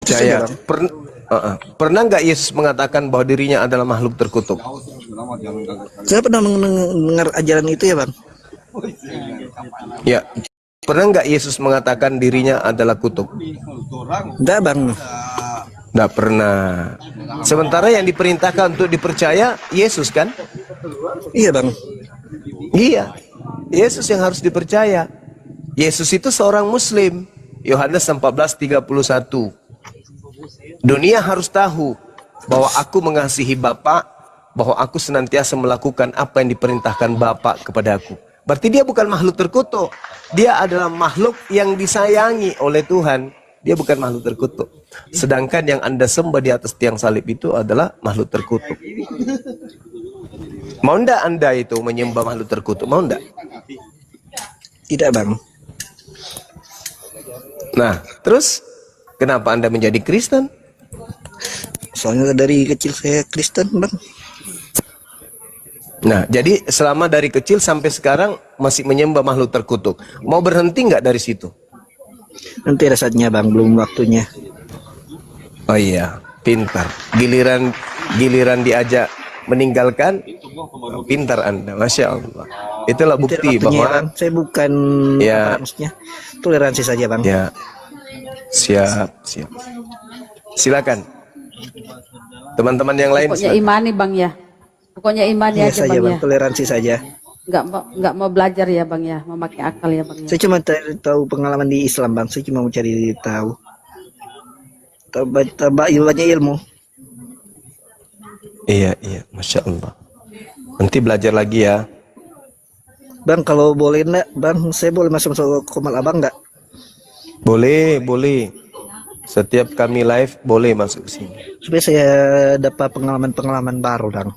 percaya. Pernah nggak Yesus mengatakan bahwa dirinya adalah makhluk terkutuk? Saya pernah mendengar ajaran itu ya bang. Ya. Pernah nggak Yesus mengatakan dirinya adalah kutuk? Enggak bang. Nggak pernah. Sementara yang diperintahkan untuk dipercaya Yesus kan? Iya bang. Iya. Yesus yang harus dipercaya. Yesus itu seorang Muslim. Yohanes 14:31. Dunia harus tahu bahwa aku mengasihi Bapa, bahwa aku senantiasa melakukan apa yang diperintahkan Bapa kepada aku. Berarti dia bukan makhluk terkutuk. Dia adalah makhluk yang disayangi oleh Tuhan. Dia bukan makhluk terkutuk. Sedangkan yang Anda sembah di atas tiang salib itu adalah makhluk terkutuk. Mau ndak Anda itu menyembah makhluk terkutuk? Mau ndak? Tidak bang. Nah, terus kenapa Anda menjadi Kristen? Soalnya dari kecil saya Kristen bang. Nah, jadi selama dari kecil sampai sekarang masih menyembah makhluk terkutuk. Mau berhenti nggak dari situ? Nanti ada saatnya bang, belum waktunya. Oh iya, pintar. Giliran diajak meninggalkan, pintar Anda, Masya Allah. Itulah bukti bahwa bang. Saya bukan ya, maksudnya toleransi saja bang. Ya, siap. Silakan. Teman-teman yang lain. Pokoknya imani bang ya. Pokoknya imani aja saja, bang ya. Toleransi saja. Nggak mau belajar ya bang ya, memakai akal ya bang ya. Saya cuma tahu pengalaman di Islam bang. Saya cuma mau cari tahu. Tambah ilmu. Iya, Masya Allah. Nanti belajar lagi ya. Bang, kalau boleh enggak, bang, saya boleh masuk komal abang enggak? Boleh. Setiap kami live boleh masuk ke sini. Supaya saya dapat pengalaman baru, bang.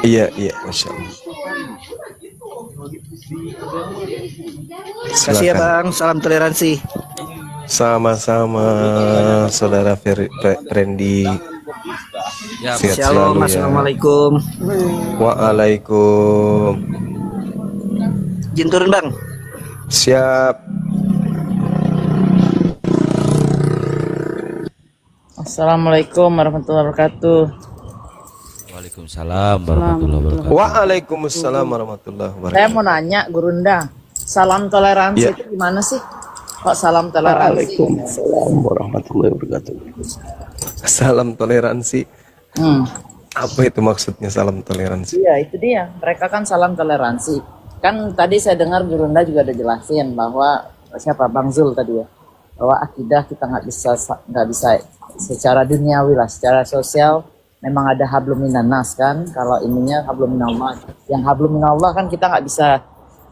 Iya, Masya Allah. Terima kasih ya bang, salam toleransi. Sama-sama, saudara Ferendi. Ya, shalom, assalamualaikum. Waalaikum. Jin turun bang. Siap. Assalamualaikum warahmatullahi wabarakatuh. Waalaikumsalam warahmatullahi wabarakatuh. Waalaikumsalam warahmatullahi wabarakatuh. Saya mau nanya Gurunda, salam toleransi itu gimana sih? Kok salam toleransi? Waalaikumsalam warahmatullahi wabarakatuh. Salam toleransi. Apa itu maksudnya salam toleransi? Iya, itu dia. Mereka kan salam toleransi. Kan tadi saya dengar Gurunda juga ada jelasin bahwa siapa Bang Zul tadi ya, bahwa akidah kita nggak bisa secara duniawi lah, secara sosial memang ada hablum minannas kan. Kalau ininya hablum minallah. Yang hablum minallah kan kita nggak bisa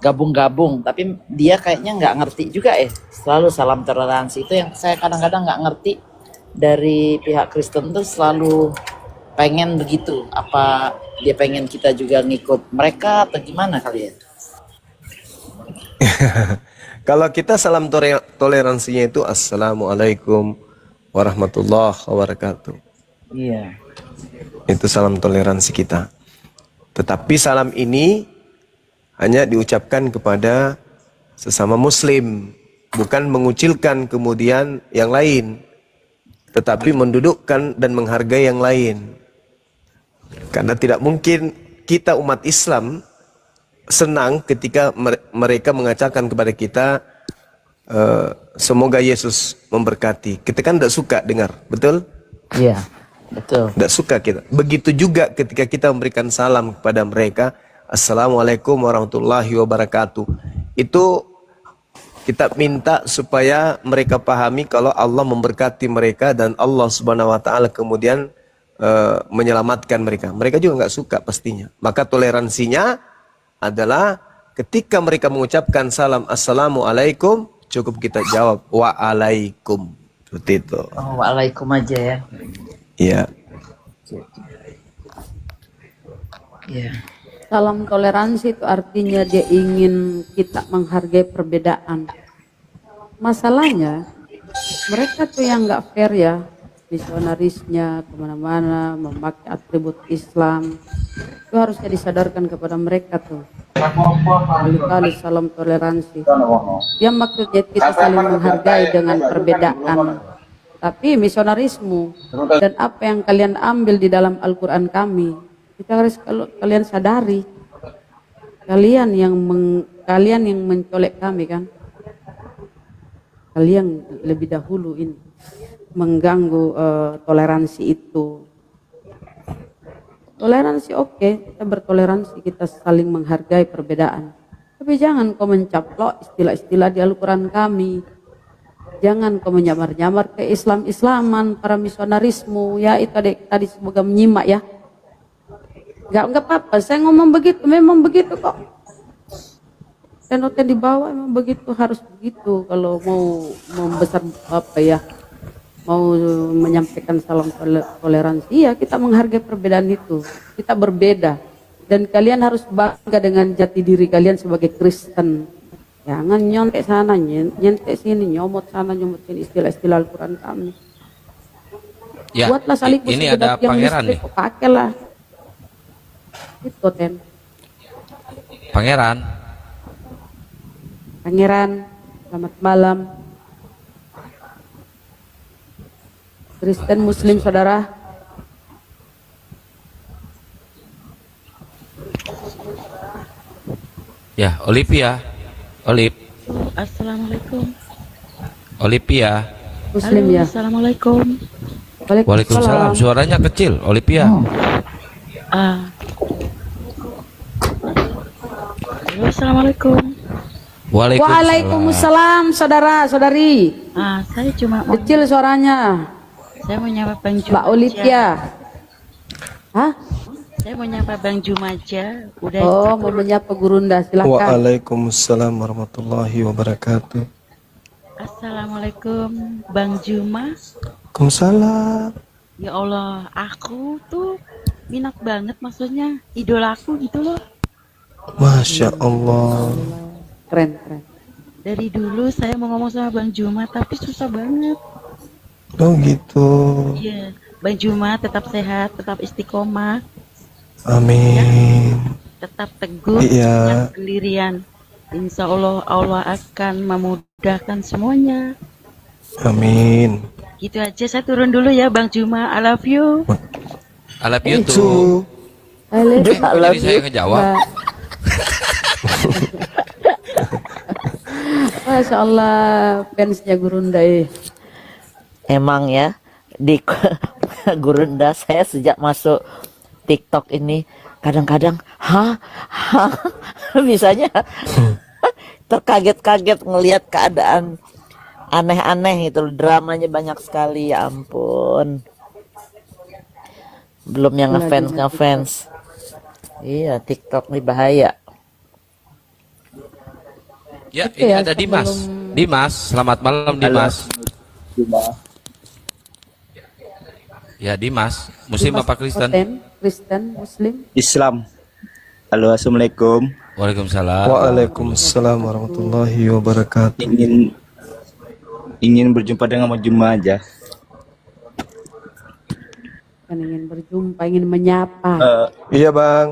gabung-gabung, tapi dia kayaknya nggak ngerti juga selalu salam toleransi. Itu yang saya kadang-kadang nggak ngerti dari pihak Kristen tuh selalu pengen begitu. Apa dia pengen kita juga ngikut mereka atau gimana kali ya? Kalau kita salam toleransinya itu assalamualaikum warahmatullahi wabarakatuh. Iya. Itu salam toleransi kita. Tetapi salam ini hanya diucapkan kepada sesama muslim, bukan mengucilkan kemudian yang lain, tetapi mendudukkan dan menghargai yang lain. Karena tidak mungkin kita umat Islam senang ketika mereka mengatakan kepada kita semoga Yesus memberkati. Kita kan tidak suka dengar, betul? Iya, betul. Tidak suka kita. Begitu juga ketika kita memberikan salam kepada mereka, assalamualaikum warahmatullahi wabarakatuh. Itu kita minta supaya mereka pahami kalau Allah memberkati mereka dan Allah Subhanahu wa taala kemudian menyelamatkan mereka. Mereka juga nggak suka pastinya. Maka toleransinya adalah ketika mereka mengucapkan salam assalamualaikum, cukup kita jawab waalaikum. Seperti itu. Oh, waalaikum aja ya. Iya. Iya. Salam toleransi itu artinya dia ingin kita menghargai perbedaan. Masalahnya mereka tuh yang nggak fair ya, misionarisnya kemana-mana memakai atribut Islam, Itu harusnya disadarkan kepada mereka tuh. Kali-kali salam toleransi. Yang maksudnya kita saling menghargai dengan perbedaan. Tapi misionarisme dan apa yang kalian ambil di dalam Al-Quran kami, kita harus kalian sadari. Kalian yang mencolek kami kan. Kalian lebih dahulu ini mengganggu toleransi itu. Toleransi oke, kita bertoleransi, kita saling menghargai perbedaan. Tapi jangan kau mencaplok istilah-istilah di Al-Quran kami. Jangan kau menyamar-nyamar ke Islam-Islaman, para misionarisme. Ya itu tadi semoga menyimak ya. Enggak apa-apa, saya ngomong begitu, memang begitu kok. Tenoten di bawah memang begitu, harus begitu. Kalau mau membesar apa ya, mau menyampaikan salam toleransi, ya kita menghargai perbedaan itu. Kita berbeda dan kalian harus bangga dengan jati diri kalian sebagai Kristen. Jangan nyontek sana, nyontek sini, nyomot sana, nyomot sini, istilah-istilah Al-Quran kami. Ya, Buatlah salib ini ada pangeran nih. Pakailah. Itu Ten. Pangeran, selamat malam. Kristen Muslim saudara. ya Olivia, Assalamualaikum. Olivia. Muslim Halo, ya. Assalamualaikum. Waalaikumsalam. Suaranya kecil, Olivia. Ah. Halo, Assalamualaikum. Waalaikumsalam saudara saudari. Saya cuma mau, Kecil suaranya. saya mau nyapa Bang Mbak Juma. Olivia. Hah? Saya mau nyapa Bang Juma aja. Udah. Oh, mau menyapa Gurunda, silakan. Waalaikumsalam warahmatullahi wabarakatuh. Assalamualaikum Bang Juma. Waalaikumsalam. Ya Allah, aku tuh minat banget, maksudnya idola aku gitu loh. Masya Allah. Keren. Dari dulu saya mau ngomong sama Bang Juma tapi susah banget. Oh gitu. Iya, Bang Juma tetap sehat, tetap istiqomah, Amin. tetap teguh, Iya. jangan sendirian. Insya Allah Allah akan memudahkan semuanya. Amin. Gitu aja, saya turun dulu ya Bang Juma. I love you. I love you too. Itu. Jadi saya ngejawab. Masya Allah, fansnya Gurunda. Emang ya di Gurunda saya sejak masuk TikTok ini kadang-kadang bisanya terkaget-kaget ngelihat keadaan aneh-aneh itu, dramanya banyak sekali, ya ampun. Belum yang ngefans. Iya, TikTok ini bahaya. Ya, Itu ini ya, ada Dimas. sebelum- Dimas, selamat malam Dimas. Ya, Dimas. Muslim apa Kristen? Kristen, Muslim. Islam. Halo, assalamualaikum. Waalaikumsalam. Waalaikumsalam warahmatullahi wabarakatuh. Ingin berjumpa dengan Bang Juma aja. Kan ingin berjumpa, ingin menyapa. Iya bang.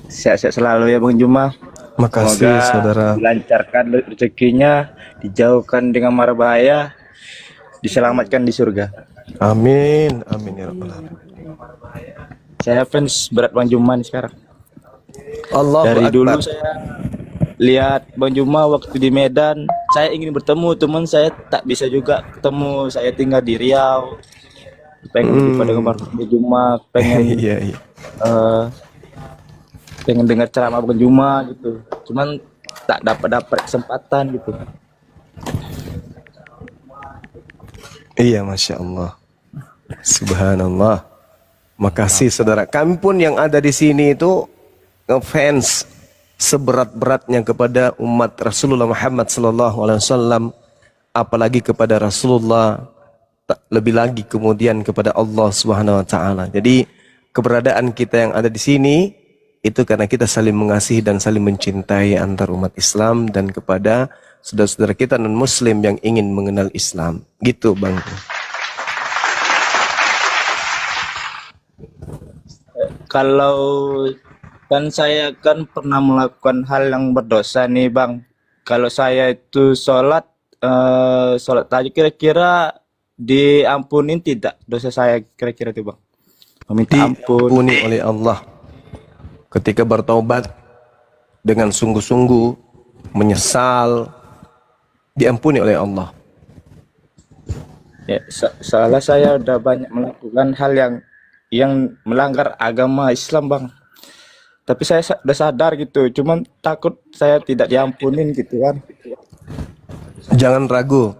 Sehat-sehat selalu ya Bang Juma. Makasih Semoga saudara. dilancarkan rezekinya, dijauhkan dengan mara bahaya, diselamatkan di surga. Amin. Amin ya rabbal alamin. Saya fans berat Bang Juma nih sekarang. Allahu Dari dulu Akbar. saya lihat Bang Juma waktu di Medan. Saya ingin bertemu, teman saya tak bisa juga ketemu. Saya tinggal di Riau. Pengen berjumpa dengan Bang Juma, pengen Iya iya. pengen dengar ceramah Bang Juma gitu. Cuman tak dapat kesempatan gitu. Iya, masya Allah. Subhanallah. Makasih saudara. Kami pun yang ada di sini itu ngefans seberat-beratnya kepada umat Rasulullah Muhammad SAW, apalagi kepada Rasulullah, lebih lagi kemudian kepada Allah Subhanahu Wa Taala. Jadi keberadaan kita yang ada di sini itu karena kita saling mengasihi dan saling mencintai antar umat Islam dan kepada saudara-saudara kita non Muslim yang ingin mengenal Islam. Gitu bang. kalau kan saya kan pernah melakukan hal yang berdosa nih Bang. Kalau saya itu sholat tadi kira-kira diampunin tidak dosa saya kira-kira tuh Bang? Meminta ampun. Diampuni oleh Allah ketika bertaubat dengan sungguh-sungguh, menyesal, diampuni oleh Allah. Ya, soalnya saya udah banyak melakukan hal yang melanggar agama Islam Bang. Tapi saya udah sadar gitu, cuman takut saya tidak diampunin gitu kan. Jangan ragu,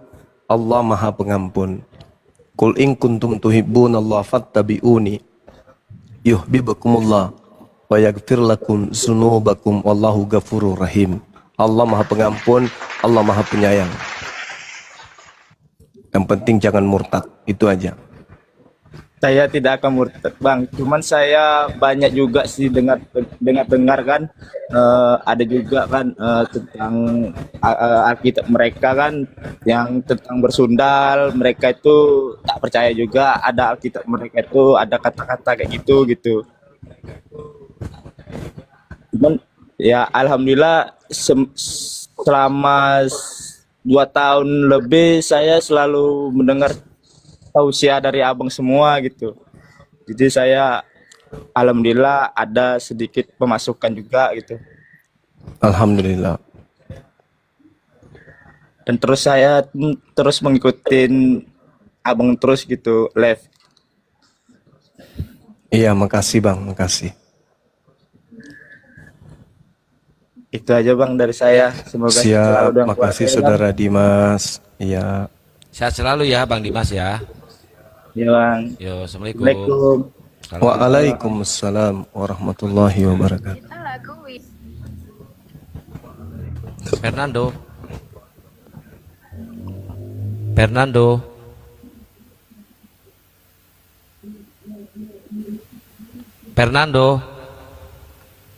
Allah Maha Pengampun. Qul in kuntum tuhibbunallaha fattabi'uni yuhibbukumullah wa yaghfir lakum dzunubakum wallahu ghafurur rahim. Allah Maha Pengampun, Allah Maha Penyayang. Yang penting jangan murtad, itu aja. Saya tidak akan murtad Bang, cuman saya banyak juga sih dengar kan, ada juga kan tentang Alkitab mereka kan yang tentang bersundal, mereka itu tak percaya juga ada Alkitab mereka itu ada kata-kata kayak gitu. Cuman ya alhamdulillah selama 2 tahun lebih saya selalu mendengar tausiah dari abang semua gitu. Jadi saya alhamdulillah ada sedikit pemasukan juga gitu. Alhamdulillah. Dan terus saya terus mengikutin abang terus gitu live. Iya, makasih Bang, makasih. Itu aja Bang dari saya. Semoga Siap, makasih Saudara Dimas. Iya. Sehat selalu ya Bang Dimas ya. Ya Bang. Yo, assalamualaikum. Waalaikumsalam. Waalaikumsalam warahmatullahi wabarakatuh. Fernando. Fernando. Fernando.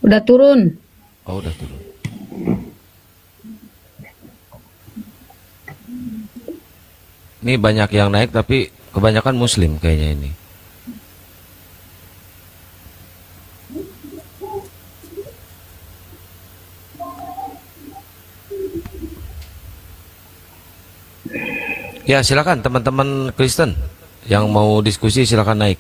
Udah turun. Oh, udah turun. Ini banyak yang naik tapi kebanyakan muslim kayaknya ini. Ya, silakan teman-teman Kristen yang mau diskusi silakan naik.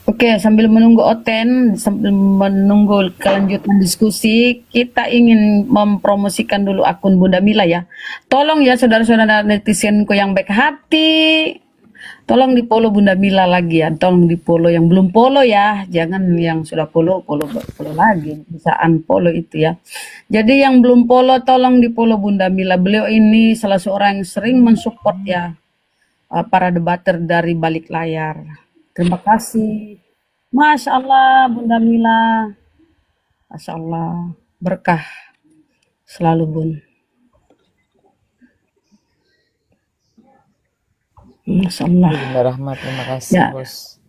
Oke, sambil menunggu Oten, sambil menunggu kelanjutan diskusi, kita ingin mempromosikan dulu akun Bunda Mila ya. Tolong ya saudara-saudara netizenku yang baik hati, tolong di follow Bunda Mila lagi ya. Tolong di follow yang belum follow ya, jangan yang sudah follow lagi, bisa unfollow itu ya. Jadi yang belum follow tolong di follow Bunda Mila. Beliau ini salah seorang yang sering mensupport ya para debater dari balik layar. Terima kasih. Masya Allah Bunda Mila. Masya Allah. Berkah selalu Bun. Masya Allah. Bunda Rahmat, terima kasih Ya. Bos.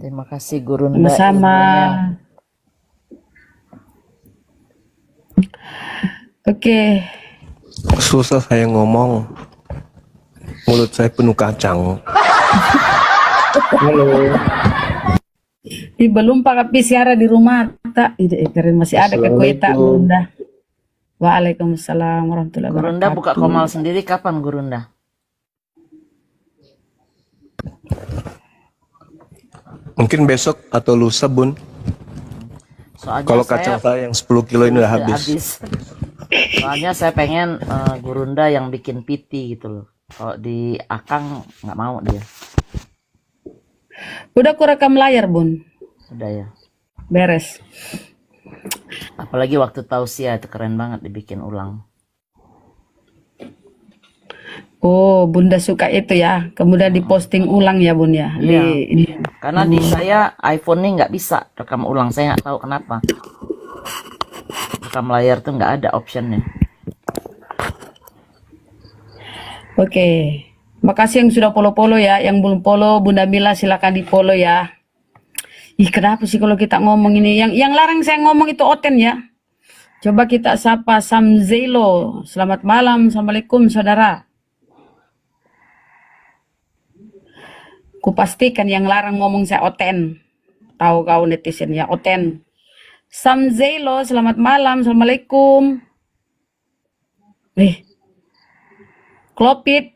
Terima kasih Gurunda Sama-sama. ilmunya. Oke. Susah saya ngomong. Mulut saya penuh kacang. Halo. Belum pakai PCR di rumah tak? Keren masih ada ke kue tak Bunda. Waalaikumsalam warahmatullahi Gurunda wabarakatuh. buka komal sendiri kapan Gurunda? Mungkin besok atau lusa Bun. Soalnya Kalau kacang saya yang 10 kilo ini udah habis. Soalnya saya pengen Gurunda yang bikin piti gitu loh. Kalau di Akang nggak mau dia. Udah aku rekam layar Bun. Udah ya. Beres. Apalagi waktu tausiah itu keren banget dibikin ulang. Oh, Bunda suka itu ya. Kemudian diposting ulang ya Bun ya. Iya. Di Karena di saya iPhone ini nggak bisa rekam ulang. Saya nggak tahu kenapa. Rekam layar tuh nggak ada optionnya. Oke. Makasih yang sudah follow-follow ya. Yang belum follow Bunda Mila silakan di-follow ya. Ih, kenapa sih kalau kita ngomong ini yang larang saya ngomong itu Oten ya. Coba kita sapa Samzelo. Selamat malam. Assalamualaikum saudara. Kupastikan yang larang ngomong saya Oten. tahu kau netizen ya, Oten. Samzelo, selamat malam, assalamualaikum. Klopit,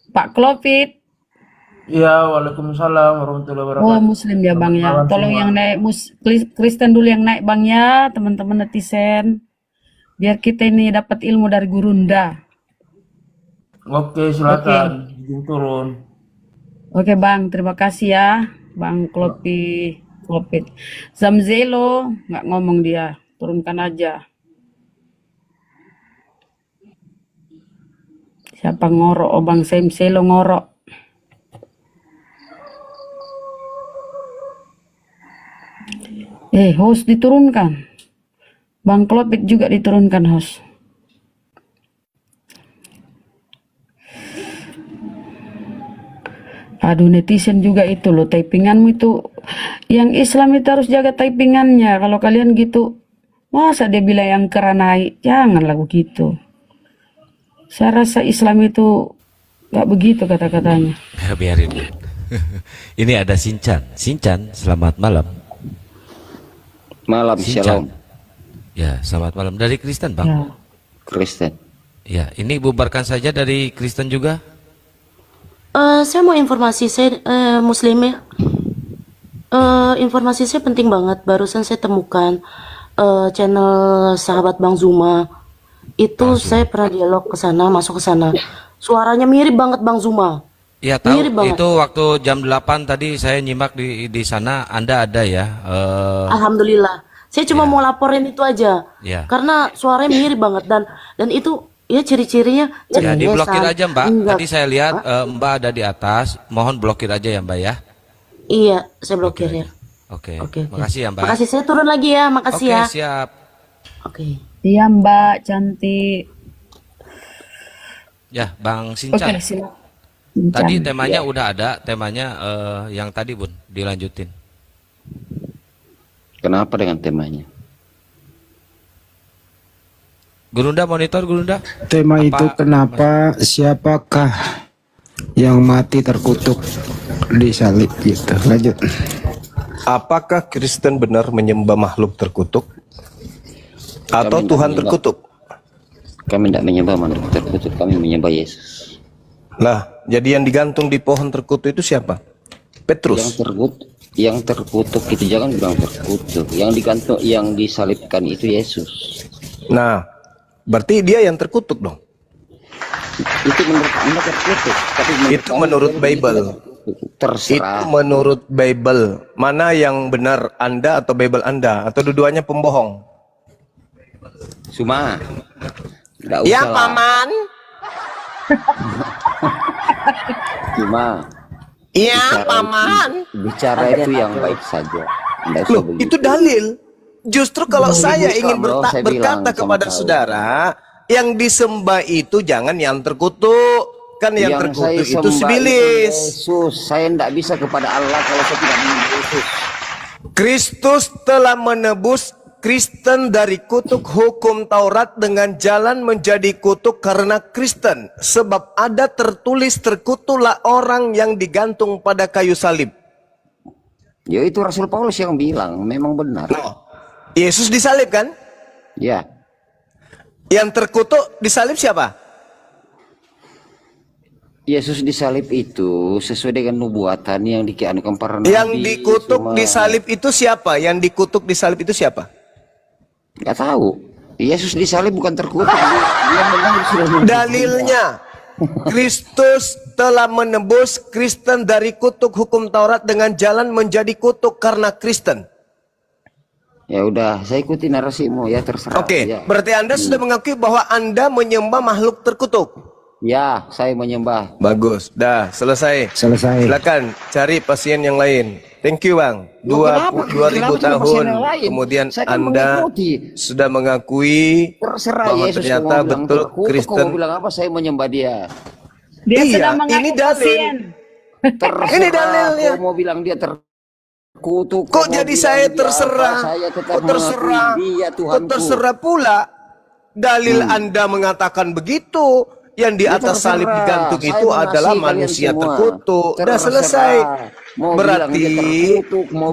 Pak Klopit. Ya, waalaikumsalam warahmatullahi wabarakatuh. Oh, Muslim ya Bang ya. Tolong yang naik Kristen dulu yang naik Bang ya, teman-teman netizen. Biar kita ini dapat ilmu dari Gurunda. Oke, silakan. Turun. Oke Bang, terima kasih ya, Bang Klopit. Zamzelo nggak ngomong dia, turunkan aja. Siapa ngorok? Oh Bang Zamzelo ngorok. Host diturunkan. Bang Klopit juga diturunkan host. Aduh, netizen juga itu loh, typinganmu itu. Yang Islam itu harus jaga typingannya. Kalau kalian gitu, masa dia bilang yang kera naik? Janganlah begitu. Saya rasa Islam itu gak begitu kata-katanya. Biarin. Ini ada Sinchan, selamat malam. Malam, Sinchan. shalom. Ya, selamat malam. Dari Kristen, Bang? Ya. Kristen. Ya, ini bubarkan saja dari Kristen juga. Saya mau informasi, saya Muslim ya. Informasi saya penting banget. Barusan saya temukan channel sahabat Bang Zuma. Itu saya pernah dialog ke sana, masuk ke sana. Suaranya mirip banget Bang Zuma. Ya, tahu. Mirip banget. Itu waktu jam 8 tadi saya nyimak di sana. Anda ada ya? Alhamdulillah. Saya cuma mau laporin itu aja. Ya. Karena suaranya mirip banget dan itu ya ciri-cirinya Ya, diblokir aja Mbak. Enggak. Tadi saya lihat Mbak ada di atas. Mohon blokir aja ya Mbak ya. Iya, saya blokir ya. Oke. Oke. Makasih ya Mbak. Makasih, saya turun lagi ya. Makasih Oke, ya. siap. Oke. Iya Mbak, cantik. Ya, Bang Sinchan. Oke, silakan. Tadi temanya udah ada, temanya yang tadi Bun, dilanjutin. Kenapa dengan temanya? Gurunda monitor, Gurunda. Tema itu kenapa, siapakah yang mati terkutuk di salib gitu. Lanjut. Apakah Kristen benar menyembah makhluk terkutuk? Atau Kami Tuhan tidak terkutuk? Kami tidak menyembah makhluk terkutuk, kami menyembah Yesus. Lah, jadi yang digantung di pohon terkutuk itu siapa? Petrus. Yang terkutuk itu jangan bilang terkutuk. Yang digantung, yang disalibkan itu Yesus. Nah, berarti dia yang terkutuk dong. Itu menurut Anda terkutuk, tapi Itu menurut Bible. Terserah. Itu menurut Bible. Mana yang benar, Anda atau Bible Anda? Atau dua-duanya pembohong? Cuma nggak Ya, usah lah. Paman. Cuma Iya, Paman. bicara itu yang baik saja. Nggak usah Loh, begitu. itu dalil. Justru kalau saya Bukan, ingin bro, saya bilang berkata sama kepada kau. saudara, yang disembah itu jangan yang terkutuk. Kan yang terkutuk itu sembah sibilis. Yesus. Saya tidak bisa kepada Allah kalau saya tidak menyembah Yesus. Kristus telah menebus Kristen dari kutuk hukum Taurat dengan jalan menjadi kutuk karena Kristen. Sebab ada tertulis terkutuklah orang yang digantung pada kayu salib. Ya itu Rasul Paulus yang bilang, memang benar. Yesus disalib kan? Ya. Yang terkutuk disalib siapa? Yesus disalib itu sesuai dengan nubuatan yang dikianukan para nabi. Yang dikutuk Cuma disalib itu siapa? Yang dikutuk disalib itu siapa? nggak tahu. Yesus disalib bukan terkutuk. Dia memang sudah menebus. Dalilnya Kristus telah menebus Kristen dari kutuk hukum Taurat dengan jalan menjadi kutuk karena Kristen. Ya udah, saya ikuti narasimu ya, terserah. Oke, Ya. berarti Anda sudah mengakui bahwa Anda menyembah makhluk terkutuk. Ya, saya menyembah. Bagus, dah selesai. Selesai. Silakan cari pasien yang lain. Thank you Bang. Kenapa? 2000 Kenapa cuma tahun pasien yang lain? kemudian Saya kan Anda mengikuti. sudah mengakui Terserah bahwa Yesus ternyata mau bilang betul terkutuk, Kristen. mau bilang apa, saya menyembah dia. Dia Iya, sedang mengaku ini dalil. pasien. Terserah. Ini dalilnya. Kau mau bilang dia terkutuk. Kok kau mau jadi bilang saya dia terserah? apa, saya tetap Kok terserah? mengakui dia Kok Tuhanku. terserah pula? Dalil Anda mengatakan begitu. Yang di atas salib digantung itu adalah manusia terkutuk. Udah selesai. Berarti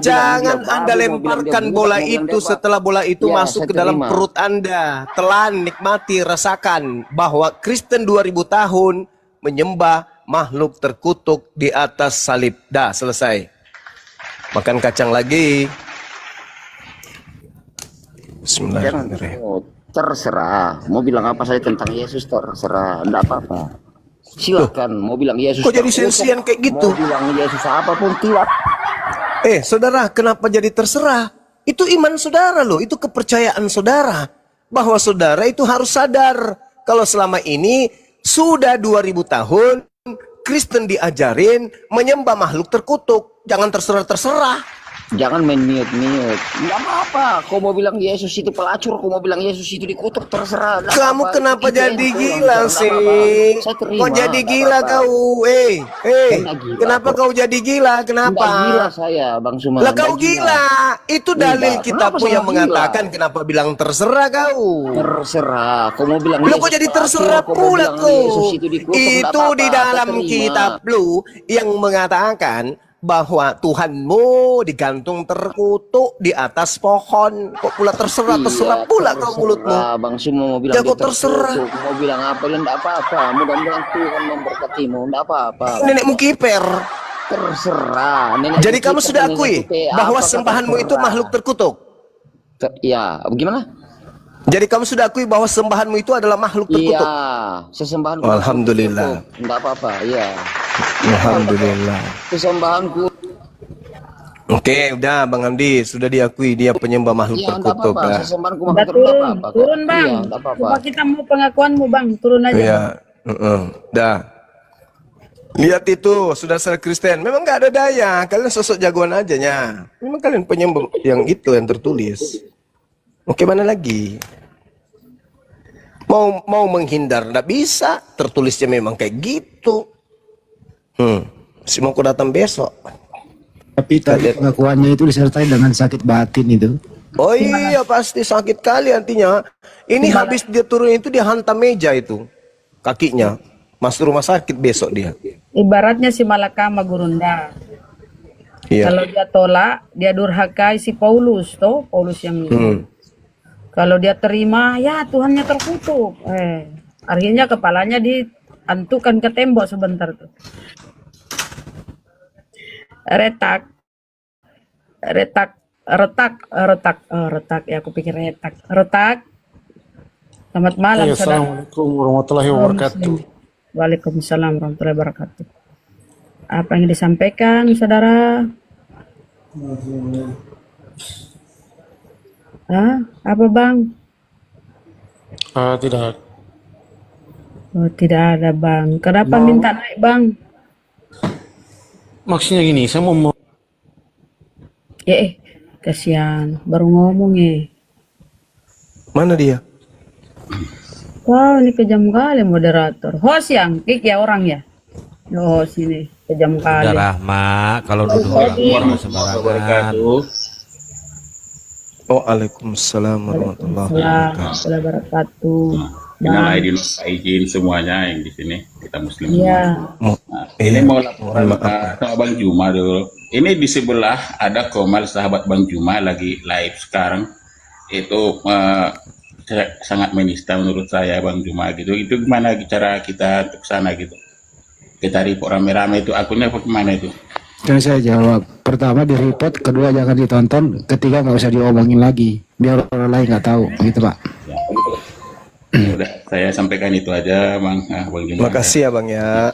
jangan Anda lemparkan bola itu setelah bola itu masuk ke dalam perut Anda. Telan, nikmati, rasakan bahwa Kristen 2000 tahun menyembah makhluk terkutuk di atas salib. Dah selesai. Makan kacang lagi. Bismillahirrahmanirrahim. Terserah, mau bilang apa saya tentang Yesus terserah, enggak apa-apa. Silakan, mau bilang Yesus. Kok jadi sensian kayak gitu? Mau bilang Yesus apapun tidak. Saudara, kenapa jadi terserah? Itu iman saudara loh, itu kepercayaan saudara. Bahwa saudara itu harus sadar kalau selama ini sudah 2000 tahun Kristen diajarin menyembah makhluk terkutuk. Jangan terserah-terserah. Jangan main mute-mute. Enggak apa-apa. Kau mau bilang Yesus itu pelacur, kau mau bilang Yesus itu dikutuk, terserah. Kamu kenapa jadi gila sih? Kok jadi gila kau? Kenapa kau jadi gila? Kenapa? Enggak gila saya, Bang Suma. Lah kau gila. Itu dalil kitabmu yang mengatakan kenapa bilang terserah kau? Terserah. Kau mau bilang lu kok jadi terserah pula kau? Itu di dalam kitab lu yang mengatakan bahwa Tuhanmu digantung terkutuk di atas pohon. Kok pula terserah pula kau mulutmu. Bang Sumo mau bilang dia terserah. Mau bilang apa dan enggak apa-apa. Mudah-mudahan Tuhan memberkatimu, enggak apa-apa. Nenekmu kiper. Terserah. Jadi kamu sudah akui bahwa sembahanmu itu makhluk terkutuk? Ya, bagaimana? Jadi kamu sudah akui bahwa sembahanmu itu adalah makhluk terkutuk? Iya, sesembahanku. Alhamdulillah. Enggak apa-apa, iya. Alhamdulillah. Kesembahanku. Oke, udah Bang Hamdi, sudah diakui dia penyembah makhluk terkutuk. Iya, sesembahanku makhluk terkutuk. Turun Bang. Coba kita mau pengakuanmu Bang, turun aja. Iya, dah. Lihat itu, saudara Kristen, memang nggak ada daya. Kalian sosok jagoan aja nya. Memang kalian penyembah yang itu yang tertulis. Oke, mana lagi? Mau menghindar nggak bisa, tertulisnya memang kayak gitu. Si mau datang besok. Tapi tadi pengakuannya itu disertai dengan sakit batin itu. Oh iya, pasti sakit kali artinya. Ini habis dia turun itu dia hantam meja itu. Kakinya. Masuk rumah sakit besok dia. Ibaratnya si Malakama Gurunda. Iya. Kalau dia tolak, dia durhakai si Paulus toh, Paulus yang kalau dia terima, ya Tuhannya terkutuk. Akhirnya kepalanya diantukan ke tembok sebentar tuh. Retak. Ya aku pikir retak. Retak. Selamat malam. Assalamualaikum warahmatullahi wabarakatuh. Waalaikumsalam warahmatullahi wabarakatuh. Apa yang disampaikan, saudara? Apa Bang? Tidak. Oh, tidak ada Bang. Kenapa minta naik Bang? Maksudnya gini, saya mau kasihan, baru ngomong Mana dia? Wow, ini kejam kali moderator. Host yang kick ya orang ya? Oh, sini kejam kali. Udah Rahma, kalau duduk orang sembarangan. Waalaikumsalam warahmatullahi wabarakatuh. Minal aidin izin semuanya yang di sini, kita muslim Iya. semua. Ini mau laporan sama Bang Juma dulu. Ini di sebelah ada Komal sahabat Bang Juma lagi live sekarang. Itu sangat menista menurut saya Bang Juma gitu. Itu gimana cara kita untuk sana gitu? Kita report rame-rame itu akunnya apa gimana itu? Dan saya jawab, pertama di report, kedua jangan ditonton, ketiga nggak usah diomongin lagi, biar orang lain nggak tahu, gitu Pak. Ya, udah, saya sampaikan itu aja Bang. Bang Juma. Makasih ya Bang ya.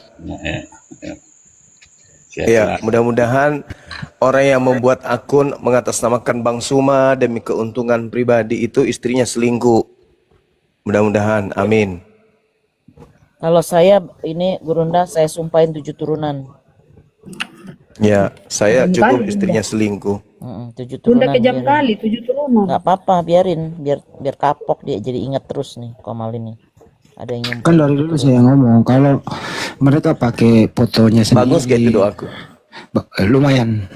Ya, mudah-mudahan orang yang membuat akun mengatasnamakan Bang Suma demi keuntungan pribadi itu istrinya selingkuh. Mudah-mudahan, amin. Kalau saya ini Gurunda, saya sumpahin 7 turunan. Ya, saya cukup istrinya selingkuh. 7 turunan. Udah kejam kali 7 turunan. Nggak apa-apa, biarin, biar kapok dia, jadi ingat terus nih Komal ini. Ada yang Kan dari dulu saya ngomong kalau mereka pakai fotonya sendiri. Bagus gitu doaku. Lumayan.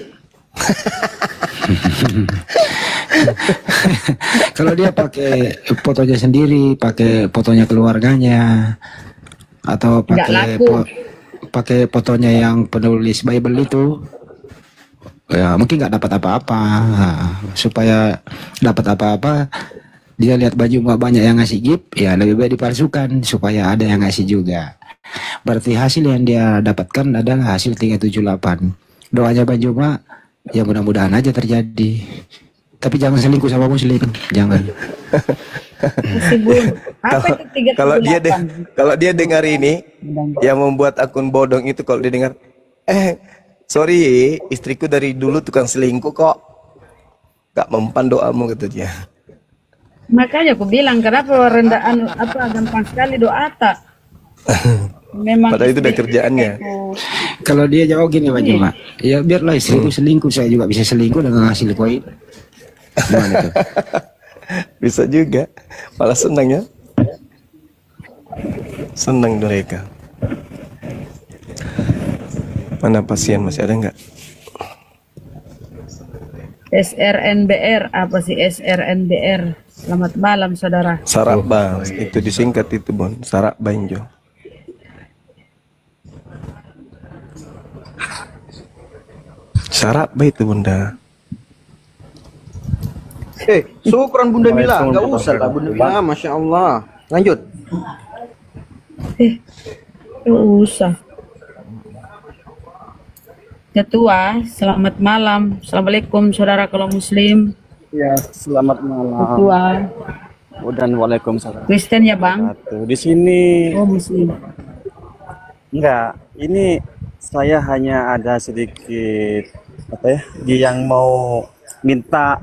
Kalau dia pakai fotonya sendiri, pakai fotonya keluarganya, atau Nggak laku. pakai fotonya yang penulis Bible itu, ya mungkin nggak dapat apa-apa. Supaya dapat apa-apa, dia lihat baju banyak yang ngasih gift, ya lebih baik dipalsukan supaya ada yang ngasih juga. Berarti hasil yang dia dapatkan adalah hasil 378. Doanya Bang Juma, ya mudah-mudahan aja terjadi. Tapi jangan selingkuh sama muslim, jangan. Kalau dia dengar ini, yang membuat akun bodong itu kalau dia dengar, sorry, istriku dari dulu tukang selingkuh kok, gak mempan doamu, kata dia. Makanya aku bilang kenapa rendaan apa gampang sekali doa tak. Memang padahal itu udah kerjaannya. Kalau dia jawab gini Bang Juma, ya biarlah istriku selingkuh, saya juga bisa selingkuh dengan hasil koin. Gimana tuh? Bisa juga, malah senang ya. Senang mereka. Mana pasien, masih ada nggak? SRNBR, apa sih SRNBR? Selamat malam saudara. Saraba, itu disingkat itu Bon, Sarak Banjo. Sarak itu Bunda. Syukran Bunda Mila, nggak usah lah Bunda Mila, Masya Allah. Lanjut. Nggak usah. Ketua, selamat malam. Assalamualaikum saudara kalau muslim. Ya, selamat malam. Ketua. Dan waalaikumsalam. Kristen ya Bang? Di sini. Oh muslim. Enggak, ini saya hanya ada sedikit yang mau minta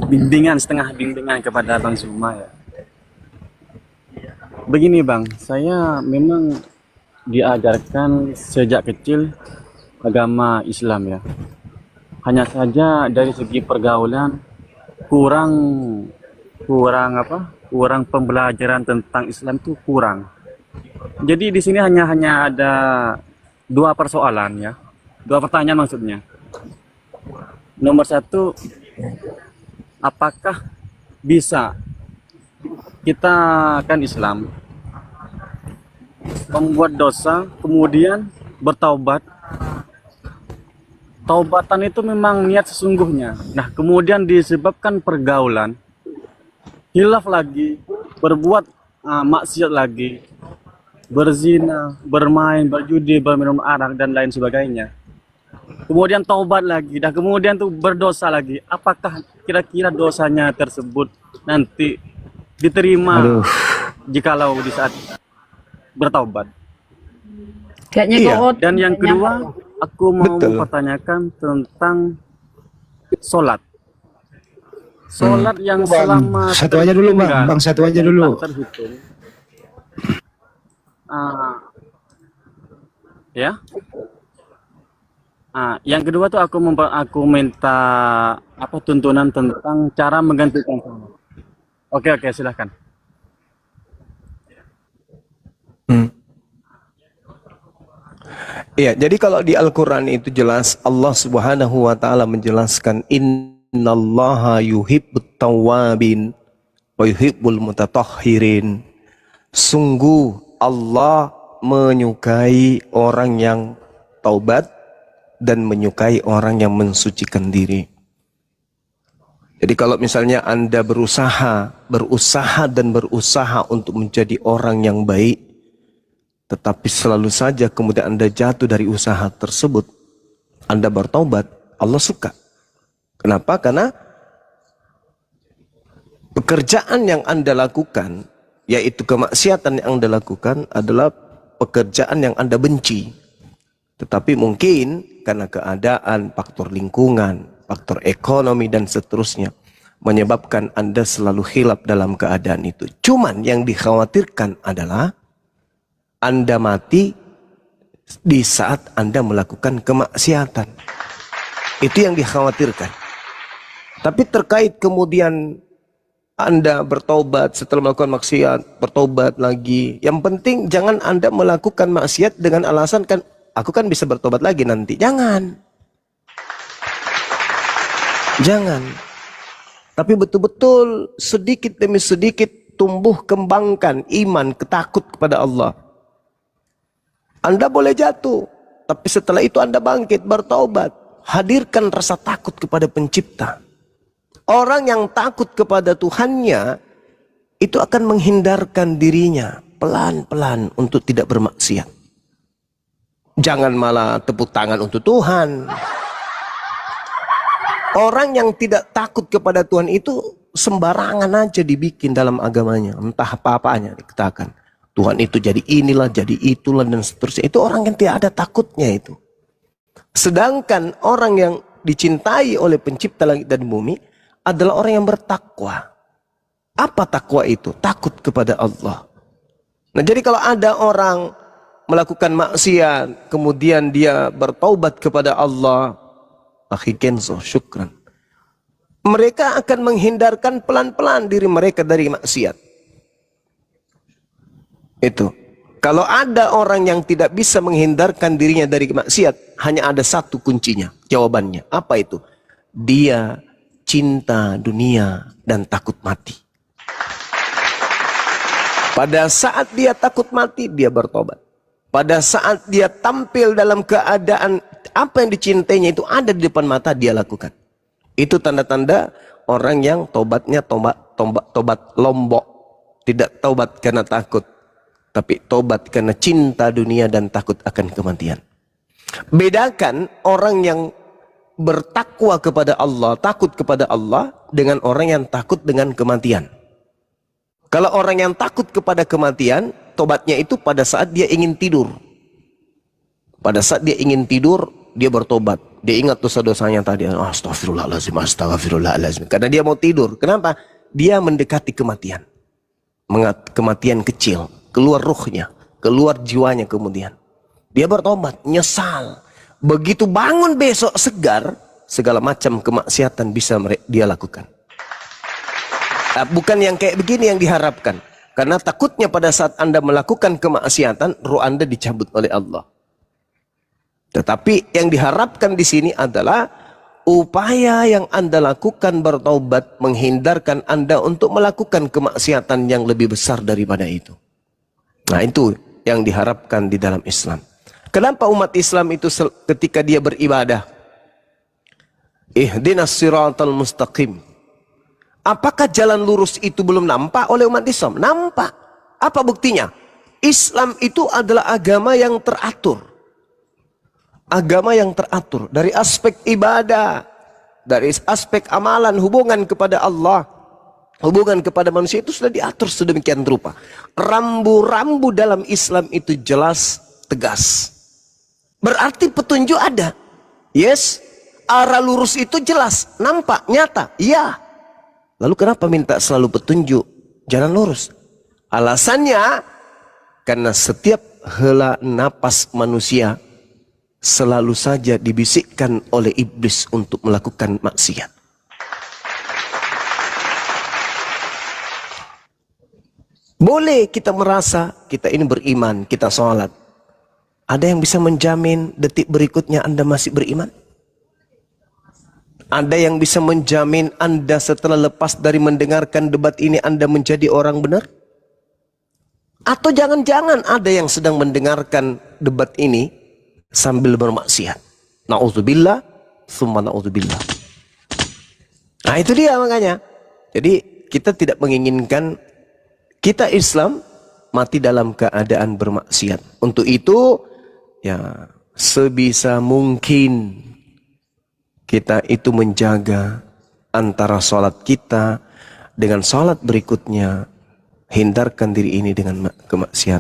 setengah bimbingan kepada Bang Zuma ya. Begini Bang, saya memang diajarkan sejak kecil agama Islam ya. Hanya saja dari segi pergaulan kurang pembelajaran tentang Islam itu kurang. Jadi di sini hanya ada dua persoalan ya, dua pertanyaan maksudnya. Nomor satu, apakah bisa kita kan Islam membuat dosa kemudian bertaubat? Taubatan itu memang niat sesungguhnya. Nah kemudian disebabkan pergaulan, hilaf lagi, berbuat maksiat lagi, berzina, bermain, berjudi, berminum arak dan lain sebagainya. Kemudian taubat lagi, dan kemudian tuh berdosa lagi. Apakah kira-kira dosanya tersebut nanti diterima jikalau di saat bertaubat? Kayaknya Dan yang kedua, aku mau mempertanyakan tentang sholat. Sholat yang selama satu aja dulu Bang, satu aja dulu. Terhitung. Ya. Yang kedua tuh aku minta tuntunan tentang cara menggantikan sholat. Oke, silahkan. Iya, jadi kalau di Al-Quran itu jelas Allah Subhanahu wa Ta'ala menjelaskan innallaha yuhibbut tawwabin wa yuhibbul mutatahhirin. Sungguh Allah menyukai orang yang taubat dan menyukai orang yang mensucikan diri. Jadi kalau misalnya Anda berusaha untuk menjadi orang yang baik, tetapi selalu saja kemudian Anda jatuh dari usaha tersebut, Anda bertaubat, Allah suka. Kenapa? Karena pekerjaan yang Anda lakukan, yaitu kemaksiatan yang Anda lakukan adalah pekerjaan yang Anda benci. Tetapi mungkin karena keadaan, faktor lingkungan, faktor ekonomi dan seterusnya menyebabkan Anda selalu khilaf dalam keadaan itu. Cuman yang dikhawatirkan adalah Anda mati di saat Anda melakukan kemaksiatan. Itu yang dikhawatirkan. Tapi terkait kemudian Anda bertobat setelah melakukan maksiat, bertobat lagi. Yang penting jangan Anda melakukan maksiat dengan alasan kan aku kan bisa bertobat lagi nanti. Jangan. Jangan. Tapi betul-betul sedikit demi sedikit tumbuh kembangkan iman, ketakut kepada Allah. Anda boleh jatuh, tapi setelah itu Anda bangkit, bertaubat. Hadirkan rasa takut kepada pencipta. Orang yang takut kepada Tuhannya, itu akan menghindarkan dirinya pelan-pelan untuk tidak bermaksiat. Jangan malah tepuk tangan untuk Tuhan. Orang yang tidak takut kepada Tuhan itu sembarangan aja dibikin dalam agamanya. Entah apa-apanya dikatakan. Tuhan itu jadi inilah, jadi itulah, dan seterusnya. Itu orang yang tidak ada takutnya itu. Sedangkan orang yang dicintai oleh pencipta langit dan bumi adalah orang yang bertakwa. Apa takwa itu? Takut kepada Allah. Nah, jadi kalau ada orang melakukan maksiat, kemudian dia bertaubat kepada Allah, akhi Kenzo, syukran. Mereka akan menghindarkan pelan-pelan diri mereka dari maksiat. Itu. Kalau ada orang yang tidak bisa menghindarkan dirinya dari maksiat, hanya ada satu kuncinya, jawabannya. Apa itu? Dia cinta dunia dan takut mati. Pada saat dia takut mati, dia bertobat. Pada saat dia tampil dalam keadaan apa yang dicintainya itu ada di depan mata, dia lakukan. Itu tanda-tanda orang yang tobatnya tobat lombok. Tidak tobat karena takut, tapi tobat karena cinta dunia dan takut akan kematian. Bedakan orang yang bertakwa kepada Allah, takut kepada Allah, dengan orang yang takut dengan kematian. Kalau orang yang takut kepada kematian, tobatnya itu pada saat dia ingin tidur. Pada saat dia ingin tidur, dia bertobat. Dia ingat dosa-dosanya tadi. Astagfirullahaladzim, astagfirullahaladzim. Karena dia mau tidur. Kenapa? Dia mendekati kematian. Kematian kecil. Keluar ruhnya. Keluar jiwanya kemudian. Dia bertobat, nyesal. Begitu bangun besok segar, segala macam kemaksiatan bisa dia lakukan. Bukan yang kayak begini yang diharapkan. Karena takutnya pada saat Anda melakukan kemaksiatan, roh Anda dicabut oleh Allah. Tetapi yang diharapkan di sini adalah upaya yang Anda lakukan bertaubat menghindarkan Anda untuk melakukan kemaksiatan yang lebih besar daripada itu. Nah, itu yang diharapkan di dalam Islam. Kenapa umat Islam itu ketika dia beribadah, ihdinas siratal mustaqim, apakah jalan lurus itu belum nampak oleh umat Islam? Nampak. Apa buktinya? Islam itu adalah agama yang teratur. Agama yang teratur dari aspek ibadah, dari aspek amalan, hubungan kepada Allah, hubungan kepada manusia itu sudah diatur sedemikian rupa. Rambu-rambu dalam Islam itu jelas, tegas. Berarti petunjuk ada. Yes, arah lurus itu jelas, nampak, nyata. Iya. Lalu kenapa minta selalu petunjuk jalan lurus? Alasannya karena setiap hela napas manusia selalu saja dibisikkan oleh iblis untuk melakukan maksiat. Boleh kita merasa kita ini beriman, kita sholat. Ada yang bisa menjamin detik berikutnya Anda masih beriman? Ada yang bisa menjamin Anda setelah lepas dari mendengarkan debat ini Anda menjadi orang benar? Atau jangan-jangan ada yang sedang mendengarkan debat ini sambil bermaksiat. Na'udzubillah, summa na'udzubillah. Nah, itu dia makanya. Jadi kita tidak menginginkan kita Islam mati dalam keadaan bermaksiat. Untuk itu ya sebisa mungkin kita itu menjaga antara sholat kita dengan sholat berikutnya. Hindarkan diri ini dengan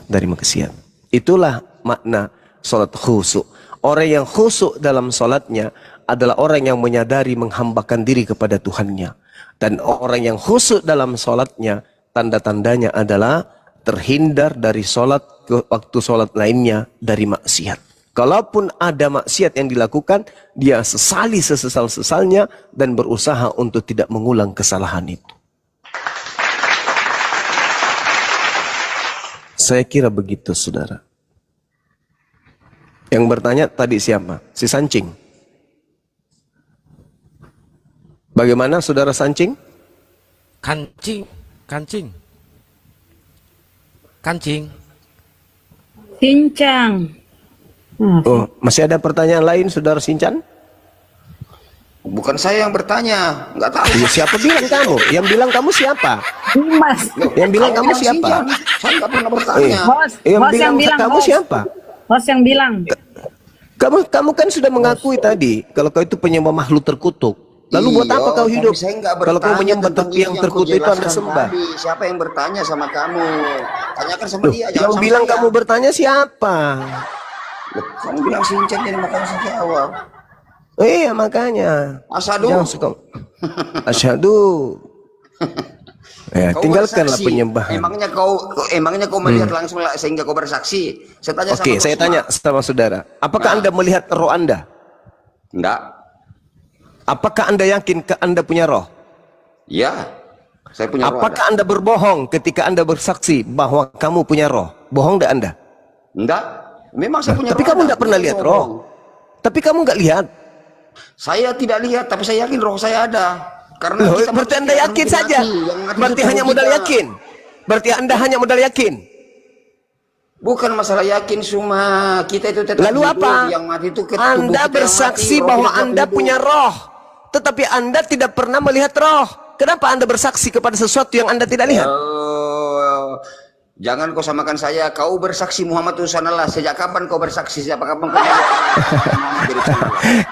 dari maksiat. Itulah makna sholat khusyuk. Orang yang khusyuk dalam sholatnya adalah orang yang menyadari menghambakan diri kepada Tuhannya. Dan orang yang khusyuk dalam sholatnya, tanda-tandanya adalah terhindar dari sholat ke waktu sholat lainnya dari maksiat. Kalaupun ada maksiat yang dilakukan, dia sesali sesesal-sesalnya dan berusaha untuk tidak mengulang kesalahan itu. Saya kira begitu, saudara. Yang bertanya tadi siapa? Si Sancing. Bagaimana saudara Sancing? Kancing. Sincang. Oh, masih ada pertanyaan lain, Saudara Sinchan? Bukan saya yang bertanya, nggak tahu. Ya, siapa bilang kamu? Yang bilang kamu siapa? Mas. Yang bilang kamu siapa? Saya nggak pernah bertanya. Yang bilang kamu siapa? Bos yang bilang. Kamu kan sudah mengakui tadi kalau kau itu penyembah makhluk terkutuk. Lalu buat apa kau hidup? Kalau kau menyembah yang terkutuk itu Anda sembah. Siapa yang bertanya sama kamu? Tanyakan sama dia. Yang bilang kamu bertanya siapa? Kamu bilang Sinchan, jadi makanya saya jawab. Iya makanya. Asyhadu. Asyhadu. Ya, tinggalkanlah penyembahan. Emangnya kau melihat langsung sehingga kau bersaksi? Oke, saya tanya sama saudara. Apakah Anda melihat roh Anda? Enggak. Apakah Anda yakin Anda punya roh? Ya, saya punya roh. Apakah Anda berbohong ketika Anda bersaksi bahwa kamu punya roh? Bohong enggak Anda? Enggak. Memang saya punya roh. Tapi kamu enggak pernah lihat roh. Tapi kamu enggak lihat. Saya tidak lihat, tapi saya yakin roh saya ada. Karena berarti Anda yakin saja. Berarti hanya modal yakin. Berarti Anda hanya modal yakin. Bukan masalah yakin cuma kita itu tetap. Lalu apa? Yang mati itu Anda bersaksi bahwa Anda punya roh, tetapi Anda tidak pernah melihat roh. Kenapa Anda bersaksi kepada sesuatu yang Anda tidak lihat? Jangan kau samakan saya. Kau bersaksi Muhammad utusan Allah. Sejak kapan kau bersaksi? Sejak kapan kau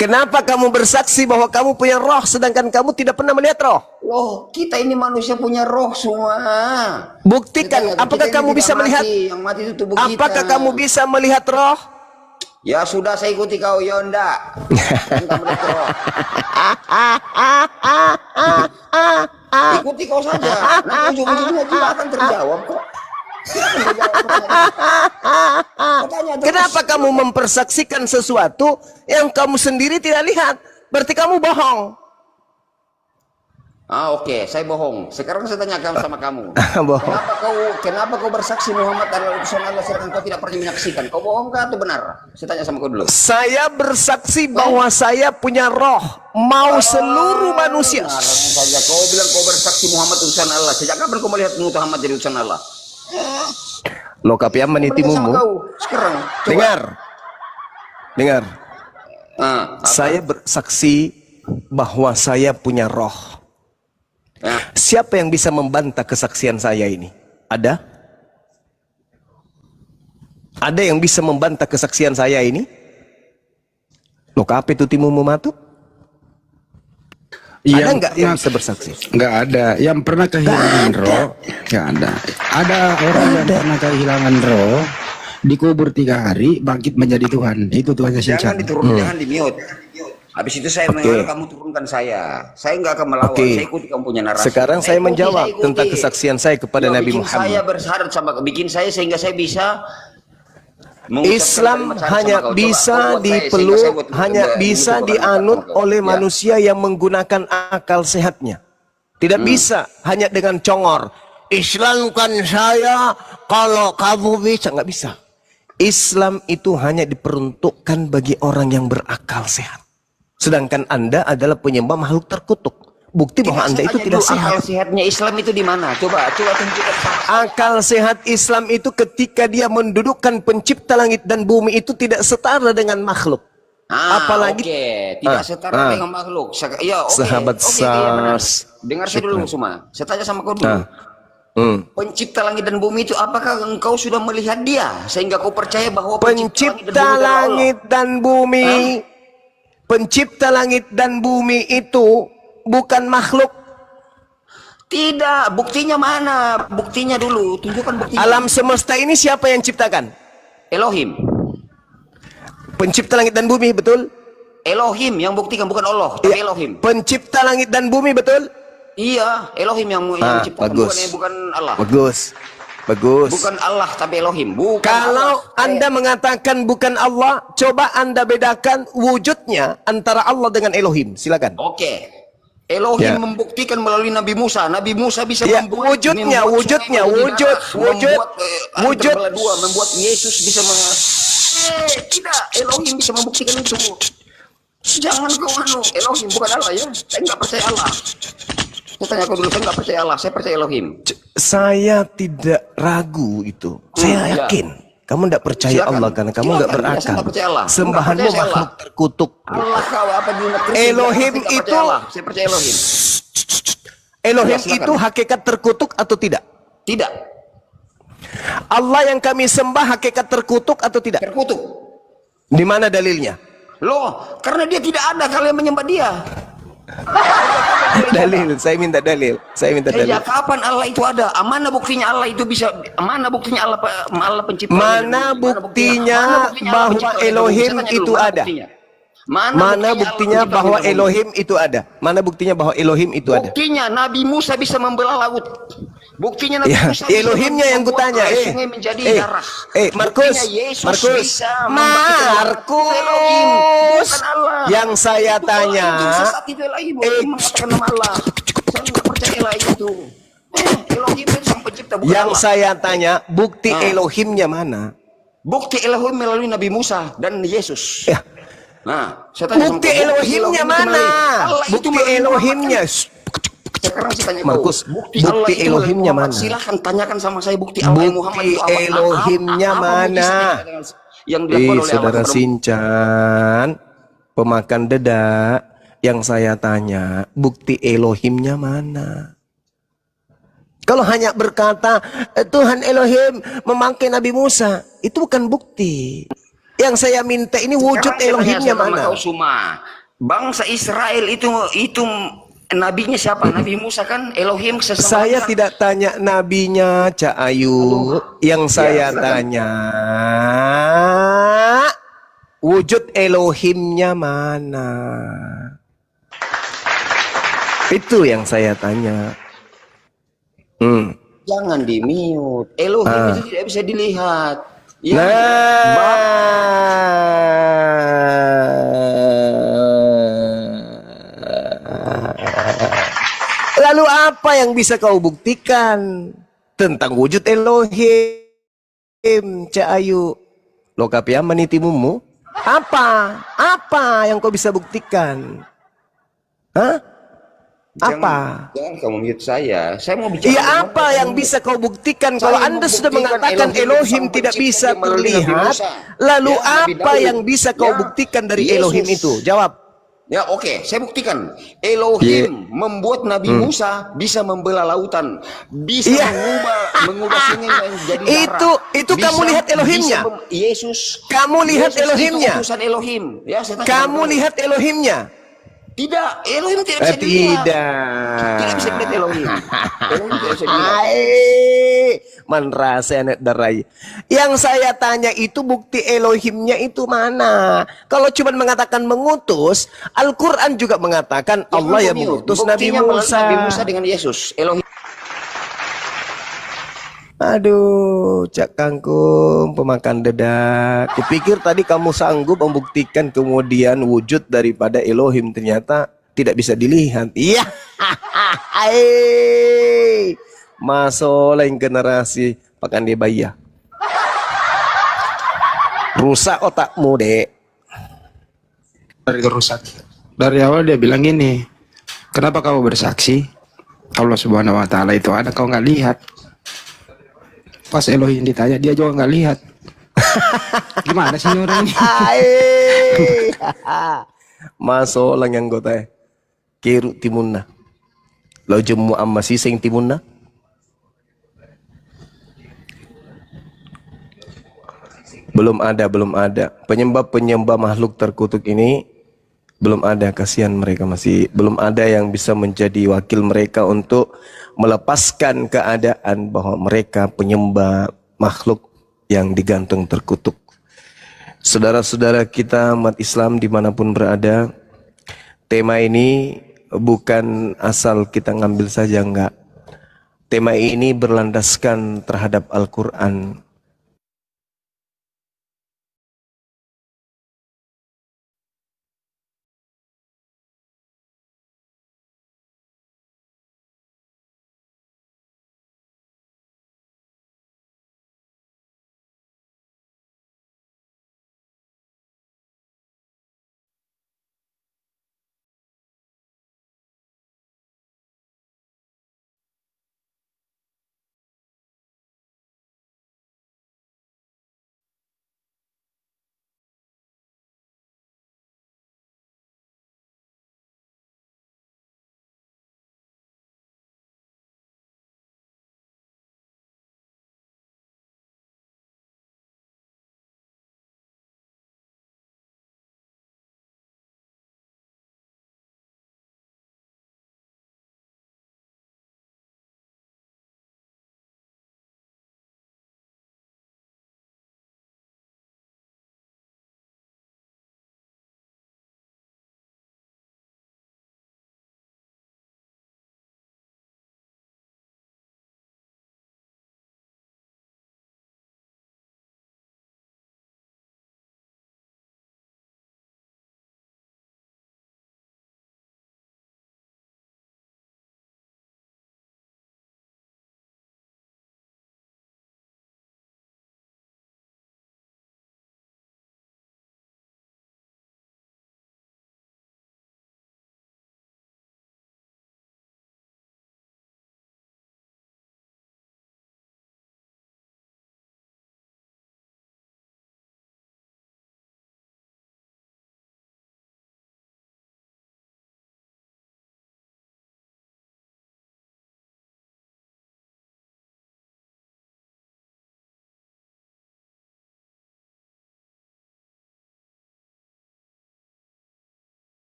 Kenapa kamu bersaksi bahwa kamu punya roh sedangkan kamu tidak pernah melihat roh? Loh, kita ini manusia punya roh semua. Buktikan, apakah kamu bisa melihat? Yang mati itu tubuh kita. Apakah kamu bisa melihat roh? Ya sudah, saya ikuti kau, ya enggak. Ikuti kau saja. Nanti ujung-ujungnya juga akan terjawab kok. Kenapa kamu mempersaksikan sesuatu yang kamu sendiri tidak lihat? Berarti kamu bohong. Oke, saya bohong. Sekarang saya tanyakan sama kamu. Bohong. Kenapa kau bersaksi Muhammad adalah utusan Allah sedangkan kau tidak pernah menyaksikan? Kau bohong kah atau benar? Saya tanya sama kau dulu. Saya bersaksi bahwa saya punya roh, mau seluruh manusia. Saja kau bilang kau bersaksi Muhammad utusan Allah. Sejak kapan kau melihat Muhammad jadi utusan Allah? Lo kapiam menitimumu. Sekarang dengar. Saya bersaksi bahwa saya punya roh. Siapa yang bisa membantah kesaksian saya ini? Ada? Ada yang bisa membantah kesaksian saya ini? Lo kape itu timumu matu? Ada nggak yang bisa bersaksi? Nggak ada. Yang pernah kehilangan roh, nggak ada. Ada orang yang pernah kehilangan roh, dikubur 3 hari, bangkit menjadi Tuhan. Itu Tuhannya Sinchan. Jangan diturunkan, jangan di-mute. Habis itu saya mengenal kamu turunkan saya. Saya nggak akan melawan. Saya ikuti kamu punya narasi. Sekarang saya menjawab tentang kesaksian saya kepada Nabi Muhammad. Saya bersyarat sama bikin saya sehingga saya bisa. Islam hanya bisa dipeluk, hanya bisa dianut oleh manusia yang menggunakan akal sehatnya. Tidak bisa hanya dengan congor. Islamkan saya kalau kamu bisa, nggak bisa. Islam itu hanya diperuntukkan bagi orang yang berakal sehat. Sedangkan Anda adalah penyembah makhluk terkutuk. Bukti bahwa Anda itu tidak sehat. Akal sehatnya Islam itu di mana? Coba tunjukkan. Akal sehat Islam itu ketika dia mendudukkan pencipta langit dan bumi itu tidak setara dengan makhluk. Apalagi tidak setara dengan makhluk. Sahabat SARS. Dengar saya dulu semua. Saya tanya sama kau dulu. Pencipta langit dan bumi itu apakah engkau sudah melihat dia sehingga kau percaya bahwa pencipta langit dan bumi, pencipta langit dan bumi itu bukan makhluk. Tidak, buktinya mana? Buktinya dulu, tunjukkan buktinya. Alam semesta ini siapa yang ciptakan? Elohim. Pencipta langit dan bumi, betul? Elohim yang buktikan, bukan Allah, tapi Elohim. Pencipta langit dan bumi, betul? Iya, Elohim yang ciptakan, bukan Allah. Bagus. Bukan Allah, tapi Elohim. Kalau Anda mengatakan bukan Allah, coba Anda bedakan wujudnya antara Allah dengan Elohim. Silakan. Oke. Elohim membuktikan melalui Nabi Musa. Nabi Musa bisa membuat wujud membuat Yesus bisa tidak, Elohim bisa membuktikan itu. Jangan kau Elohim bukan Allah ya. Saya nggak percaya Allah. Saya tanya kau dulu, saya nggak percaya Allah, saya percaya Elohim. Saya tidak ragu itu. Saya yakin. Kamu tidak percaya Silakan. Allah karena kamu nggak Silakan. Ya, saya berakal. nggak percaya Allah. Sembahanmu Nggak percaya saya makhluk terkutuk. Allah kau apa di Kristen? Elohim Saya nggak itu percaya Allah. Saya percaya Elohim. Elohim Ya, silakan. itu hakikat terkutuk atau tidak? Tidak. Allah yang kami sembah hakikat terkutuk atau tidak? Terkutuk. Di mana dalilnya? Loh, karena dia tidak ada, kalian menyembah dia. Dalil, saya minta dalil. Saya minta dalil. Sejak kapan Allah itu ada? Mana buktinya Allah itu bisa? Mana buktinya Allah pencipta? Mana buktinya bahwa Elohim itu ada? Mana buktinya bahwa Elohim itu ada? Mana buktinya bahwa Elohim itu ada? Buktinya Nabi Musa bisa membelah laut. Buktinya Nabi Ya, Musa bisa Elohimnya yang kutanya. sungai menjadi darah. Markus, Buktinya Yesus Markus, bisa membangkitkan Elohim, bukan Allah. yang saya tanya, Orang yang sesat itu Elohim, mengatakan nama Allah. Saya nggak percaya Elohim itu. Elohim itu sang pencipta, bukan yang Allah. saya tanya, bukti Elohimnya mana? Bukti Elohim melalui Nabi Musa dan Yesus. Ya. Nah, saya tanya Bukti sama kau, Elohimnya itu mana? Allah itu Bukti melalui Elohimnya. Sekarang saya tanya Markus, kau, bukti Allah itu melalui Elohimnya Muhammad. mana? Silahkan tanyakan sama saya bukti Allah Muhammad itu apa? Elohimnya Apa mana? yang dilakukan oleh Allah Saudara kepada Sincan, pemakan dedak, yang saya tanya, bukti Elohimnya mana? Kalau hanya berkata Tuhan Elohim memakai Nabi Musa, itu bukan bukti. Yang saya minta ini wujud Elohimnya mana? Kau Suma. Bangsa Israel itu nabinya siapa? Nabi Musa kan Elohim sesembahan. Saya tidak tanya nabinya Cak Ayu. Yang saya tanya wujud Elohimnya mana? Itu yang saya tanya. Jangan di-mute. Elohim itu tidak bisa dilihat. Ya, lalu apa yang bisa kau buktikan tentang wujud Elohim, Cak Ayu? Lo kapia menitimumu? Apa yang kau bisa buktikan? Hah? Apa? Jangan kamu mute saya. Saya mau bicara. Iya, apa yang bisa kau buktikan kalau Anda sudah mengatakan Elohim tidak bisa terlihat? Lalu apa yang bisa kau buktikan dari Elohim itu? Jawab. Ya, oke, saya buktikan. Elohim membuat Nabi Musa bisa membelah lautan, bisa mengubah sungai menjadi darah. Itu kamu lihat Elohimnya. Yesus. Kamu lihat Yesus Elohimnya. Itu utusan Elohim. Ya, saya tanya Kamu lihat Elohimnya. Tidak, Elohim tidak bisa dilihat. Tidak bisa dilihat Elohim. Elohim tidak bisa dilihat. Merasa anak darai. Yang saya tanya itu bukti Elohimnya itu mana? Kalau cuma mengatakan mengutus, Al-Quran juga mengatakan Allah yang mengutus Nabi Musa. Nabi Musa dengan Yesus. Elohim. Aduh, Cak Kangkung, pemakan dedak. Kupikir tadi kamu sanggup membuktikan kemudian wujud daripada Elohim, ternyata tidak bisa dilihat. Iya. Masoleng generasi pakan dia bayar. Rusak otakmu, Dek. Dari awal dia bilang gini, kenapa kamu bersaksi Allah Subhanahu Wa Taala itu ada, kau nggak lihat? Pas Elohim ditanya, dia juga nggak lihat. Gimana sih orang ini? Masoleng yang kota kiru timunna. Lo jemu amma sising timunna. Belum ada. Penyembah makhluk terkutuk ini belum ada, kasihan mereka, masih belum ada yang bisa menjadi wakil mereka untuk melepaskan keadaan bahwa mereka penyembah makhluk yang digantung terkutuk. Saudara-saudara kita umat Islam dimanapun berada, tema ini bukan asal kita ngambil saja, enggak. Tema ini berlandaskan terhadap Al-Quran.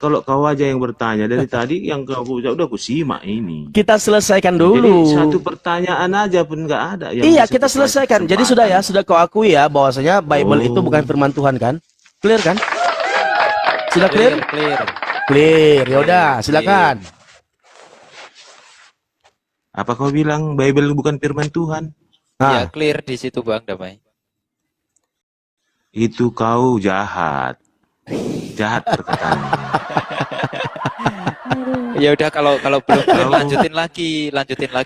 kalau kau aja yang bertanya dari tadi, yang kau udah aku simak ini. Kita selesaikan Jadi dulu. satu pertanyaan aja pun nggak ada. Yang Iya, bisa kita selesaikan. Jadi sudah ya, sudah kau akui ya bahwasanya Bible itu bukan firman Tuhan kan? Clear kan? Sudah clear? Clear. Ya udah, silakan. Apa kau bilang Bible bukan firman Tuhan? Ya clear di situ Bang Damai. Itu kau jahat. Jahat perkataanmu. Ya udah kalau belum clear lanjutin lagi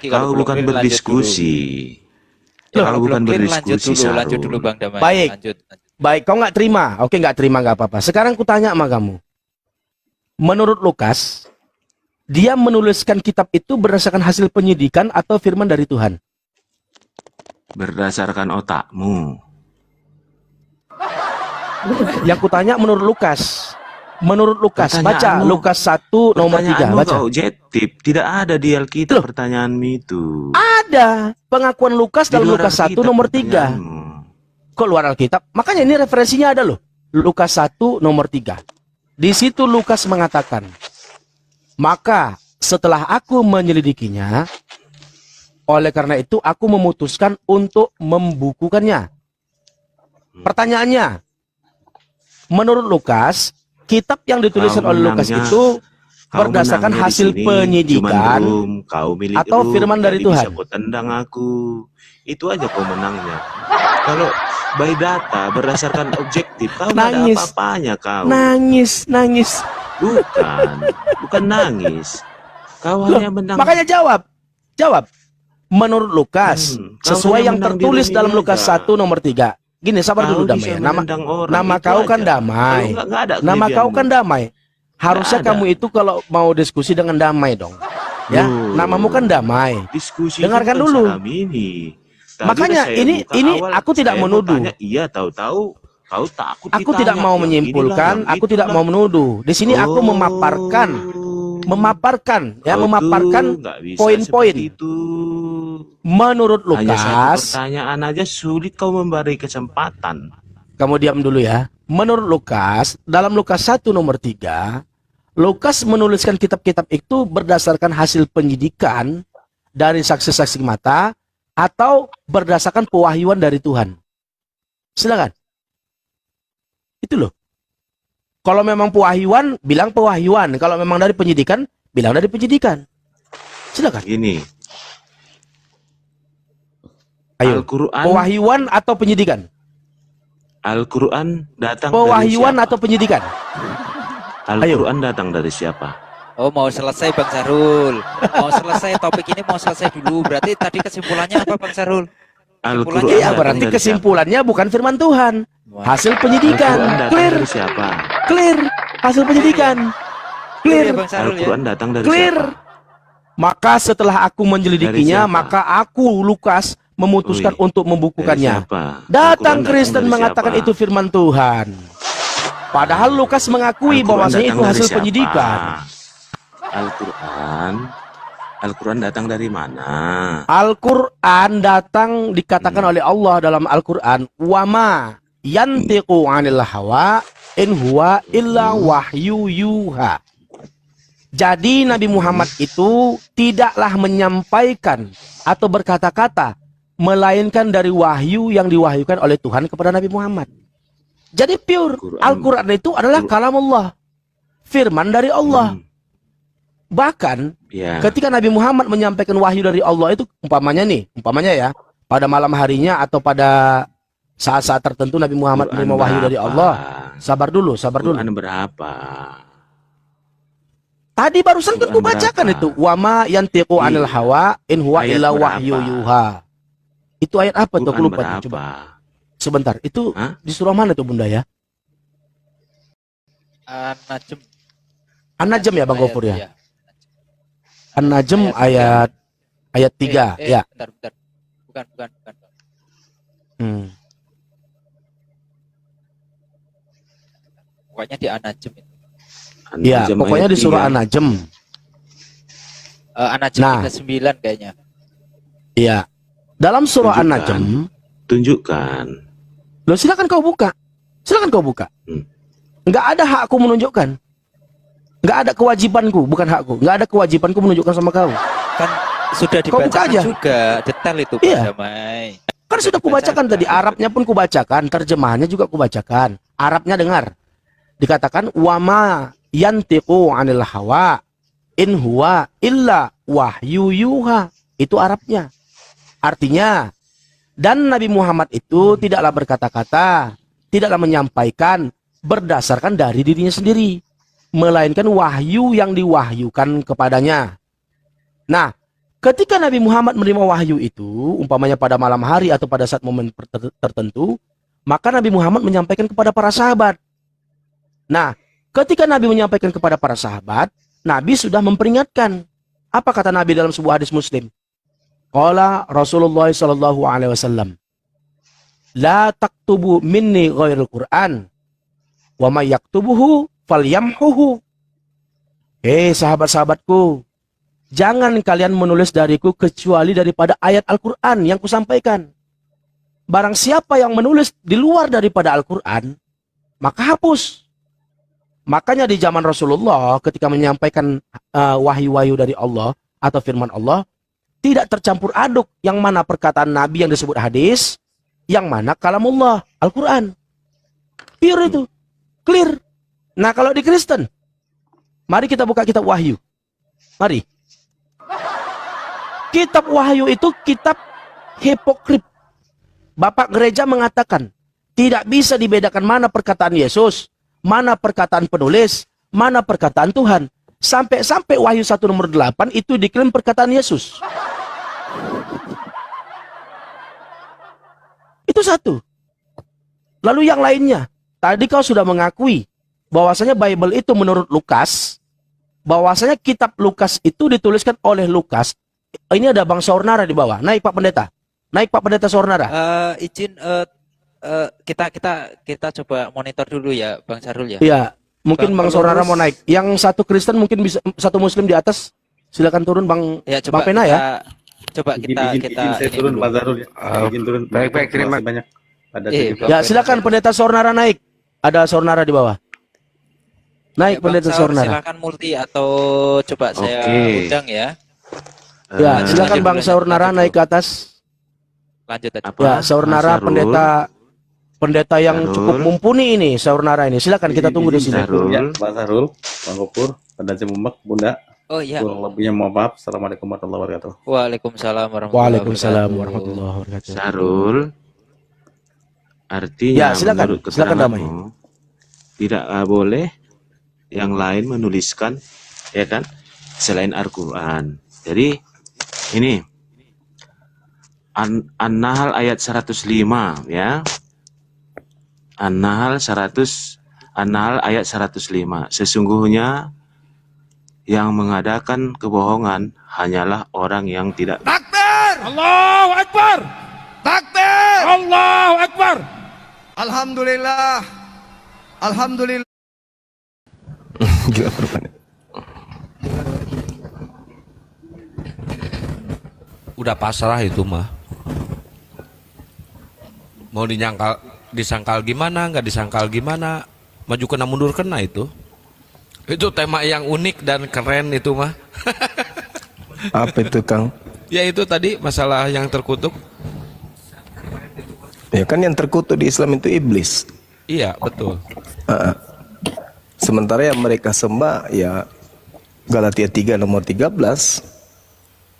Kau kalau bukan belum clear, berdiskusi. Ya, Kau kalau bukan belum clear, berdiskusi, lanjut dulu Bang Damai. Baik. Lanjut. Baik, kau nggak terima. Oke, nggak terima nggak apa-apa. Sekarang ku tanya sama kamu. Menurut Lukas, dia menuliskan kitab itu berdasarkan hasil penyidikan atau firman dari Tuhan? Berdasarkan otakmu. Yang kutanya menurut Lukas. Menurut Lukas, baca Pertanyaanmu- Lukas 1 nomor 3, Pertanyaanmu baca. kau objektif. Tidak ada di Alkitab pertanyaanmu itu. Ada pengakuan Lukas Di dalam luar Lukas 1 Alkitab nomor 3. Kok luar Alkitab? Makanya ini referensinya ada loh. Lukas 1 nomor 3. Di situ Lukas mengatakan, maka setelah aku menyelidikinya, oleh karena itu aku memutuskan untuk membukukannya. Pertanyaannya, menurut Lukas, kitab yang dituliskan Kau oleh Lukas menangnya- itu kau berdasarkan menangnya di hasil sini penyidikan cuman room, kau milik atau room, firman dari jadi Tuhan. bisa kau tendang aku. Itu aja kau menangnya. Kalau by data berdasarkan objektif, kau nggak ada Nangis. apa-apanya kau. Nangis. Bukan nangis. Kau Loh, hanya menang. makanya jawab. Menurut Lukas, kau sesuai hanya yang menang tertulis diri dalam aja. Lukas 1 nomor 3. Gini, sabar Kau dulu bisa Damai. ya. Nama menendang orang, nama itu kau kan aja. Damai. Kalau nggak ada Nama kau kelebihanmu. kan Damai. Harusnya ada. kamu itu kalau mau diskusi dengan Damai dong. Ya, Loh. namamu kan Damai. Diskusi Dengarkan itu bukan dulu. salam ini. Tadi Makanya udah saya buka ini awal, aku tidak saya mau menuduh. tanya, iya tahu-tahu kau takut Aku ditanya, tidak mau yang menyimpulkan, inilah, yang aku tidak mau menuduh. Di sini aku memaparkan Kau memaparkan tuh nggak bisa poin-poin. seperti itu. Menurut Hanya satu Lukas, pertanyaan aja sulit kau memberi kesempatan. kamu diam dulu ya. Menurut Lukas, dalam Lukas 1 nomor 3, Lukas menuliskan kitab-kitab itu berdasarkan hasil penyidikan dari saksi-saksi mata atau berdasarkan pewahyuan dari Tuhan. Silakan. Itu loh. Kalau memang pewahyuan, bilang pewahyuan. Kalau memang dari penyidikan, bilang dari penyidikan. Silakan. Gini. Ayo. Al-Quran, Pewahyuan atau penyidikan? Al-Quran datang Pewahyuan dari siapa? atau penyidikan? Al-Quran datang dari siapa? Oh mau selesai Bang Sarul. Mau selesai topik ini mau selesai dulu. Berarti tadi kesimpulannya apa Bang Sarul? Al-Quran Iya, datang berarti dari kesimpulannya bukan firman Tuhan. Hasil penyidikan. Al-Quran datang Clear. dari siapa? Clear. Hasil penyidikan. Clear. Al-Quran datang dari Clear. siapa? Maka setelah aku menyelidikinya, Dari siapa? maka aku Lukas memutuskan untuk membukukannya. Dari siapa? Datang Al-Quran Kristen datang dari mengatakan siapa? itu firman Tuhan. Padahal Lukas mengakui Al-Quran bahwasanya datang itu dari hasil siapa? penyidikan. Al-Quran datang dari mana? Al-Quran datang dikatakan oleh Allah dalam Al-Quran, wama yantiqu 'anil hawa in huwa illa wahyu yuha. Jadi Nabi Muhammad itu tidaklah menyampaikan atau berkata-kata melainkan dari wahyu yang diwahyukan oleh Tuhan kepada Nabi Muhammad. Jadi pure Al-Quran itu adalah kalam Allah, firman dari Allah. Bahkan Ya. ketika Nabi Muhammad menyampaikan wahyu dari Allah itu umpamanya ya, pada malam harinya atau pada saat-saat tertentu Nabi Muhammad Quran menerima wahyu dari berapa? Allah. Sabar dulu. Quran berapa? Tadi barusan kan Quran kubacakan itu, wama yantiqu 'anil hawa in huwa Ayat illa berapa? wahyu yuha. Itu ayat apa tuh? Aku Quran lupa tuh, berapa? coba. Sebentar, itu di surah mana tuh Bunda ya? An-Najm. An-Najm ya Bang Gofur ya? Iya. An-Najm ayat 3 ya. Bentar. Bukan. Hmm. Pokoknya di An-Najm itu. Ya, An-Najm pokoknya ayat di surah 3. An-Najm. An-Najm Nah. 39 kayaknya. Iya. Dalam surah Tunjukkan. An-Najm, Tunjukkan. loh silakan kau buka. Silakan kau buka. Enggak ada hak aku menunjukkan. Nggak ada kewajibanku, bukan hakku. Nggak ada kewajibanku menunjukkan sama kau. Kan sudah Kau buka dibacakan aja. juga detail itu Pak Iya. Damai. Kan sudah kubacakan tadi, Arabnya pun kubacakan, terjemahannya juga kubacakan. Arabnya dengar. Dikatakan wama yantiqu 'anil hawa in huwa illa wahyu yuha. Itu Arabnya. Artinya, dan Nabi Muhammad itu tidaklah berkata-kata, tidaklah menyampaikan berdasarkan dari dirinya sendiri, melainkan wahyu yang diwahyukan kepadanya. Nah, ketika Nabi Muhammad menerima wahyu itu, umpamanya pada malam hari atau pada saat momen tertentu, maka Nabi Muhammad menyampaikan kepada para sahabat. Nah, ketika Nabi menyampaikan kepada para sahabat, Nabi sudah memperingatkan. Apa kata Nabi dalam sebuah hadis Muslim? Qala Rasulullah sallallahu alaihi wasallam, la taktubu minni ghairil Qur'an, wa may yaktubuhu falyamhuhu. Sahabat-sahabatku, jangan kalian menulis dariku kecuali daripada ayat Al-Quran yang kusampaikan. Barang siapa yang menulis di luar daripada Al-Quran, maka hapus. Makanya di zaman Rasulullah ketika menyampaikan wahyu-wahyu dari Allah atau firman Allah, tidak tercampur aduk yang mana perkataan Nabi yang disebut hadis, yang mana kalamullah, Al-Quran. Pure itu, clear. Nah kalau di Kristen, mari kita buka kitab Wahyu. Mari. Kitab Wahyu itu kitab hipokrip. Bapak gereja mengatakan, tidak bisa dibedakan mana perkataan Yesus, mana perkataan penulis, mana perkataan Tuhan. Sampai-sampai Wahyu 1 nomor 8 itu diklaim perkataan Yesus. Itu satu. Lalu yang lainnya, tadi kau sudah mengakui bahwasanya Bible itu menurut Lukas, bahwasanya kitab Lukas itu dituliskan oleh Lukas. Ini ada Bang Saurnara di bawah. Naik Pak Pendeta. Naik Pak Pendeta Saurnara. Izin kita coba monitor dulu ya Bang Sarul ya. Iya, mungkin Bang Saurnara mau naik. Yang satu Kristen mungkin bisa, satu Muslim di atas. Silakan turun Bang, Ya, Bang Pena ya. Coba kita saya turun Pak Zarul ya. Izin turun. Baik, terima kasih banyak. Ada Ya, silakan Pendeta Saurnara naik. Ada Saurnara di bawah. Naik Ya, Bang Pendeta Saur, Saurnara. silakan multi atau coba saya undang ya. Ya, silakan Bang Saurnara naik ke atas. Lanjut tadi. Ya, Saurnara pendeta yang cukup mumpuni ini, Saurnara ini. Silakan kita tunggu di sini. Ya, Pak Zarul, Bang Gopur, Pada Cemumek, Bunda. Oh iya. Kurang lebihnya mohon maaf. Assalamualaikum warahmatullahi wabarakatuh. Waalaikumsalam warahmatullahi Waalaikumsalam wabarakatuh. warahmatullahi wabarakatuh. Sarul, artinya Ya, silakan. menurut Silakan Damai. keteranganmu, tidak boleh yang lain menuliskan, ya kan, selain Al-Quran. Jadi ini An-Nahl ayat 105 ya. An-Nahl ayat 105. Sesungguhnya yang mengadakan kebohongan hanyalah orang yang tidak Takbir! Allahu Akbar! Takbir! Allahu Akbar! Alhamdulillah. Alhamdulillah. Gila korbannya. Udah pasrah itu mah. Mau disangkal gimana, nggak disangkal gimana, maju kena mundur kena itu. Itu tema yang unik dan keren itu mah. Apa itu Kang? Ya itu tadi masalah yang terkutuk. Ya kan yang terkutuk di Islam itu iblis. Iya betul. Sementara yang mereka sembah ya Galatia 3 nomor 13.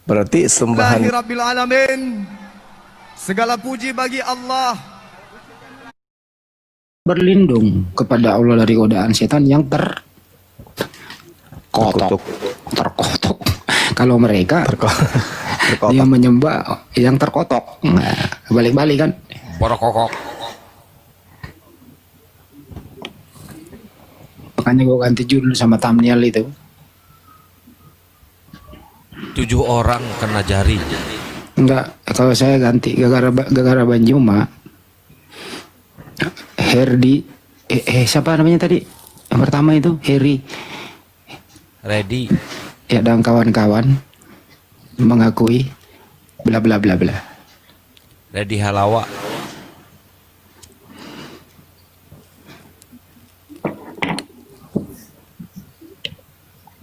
Berarti sembahan Rabbil alamin. Segala puji bagi Allah. Berlindung kepada Allah dari godaan setan yang terkotok. Kalau mereka yang menyembah yang terkotok, nah, balik-balik kan. Borokokok. Makanya gue ganti judul sama thumbnail itu. 7 orang kena jari. Enggak, kalau saya ganti gara-gara Banjuma. Herdi, siapa namanya tadi? Yang pertama itu Heri. Ready. Ya, dan kawan-kawan mengakui bla bla bla bla. Ready Halawa.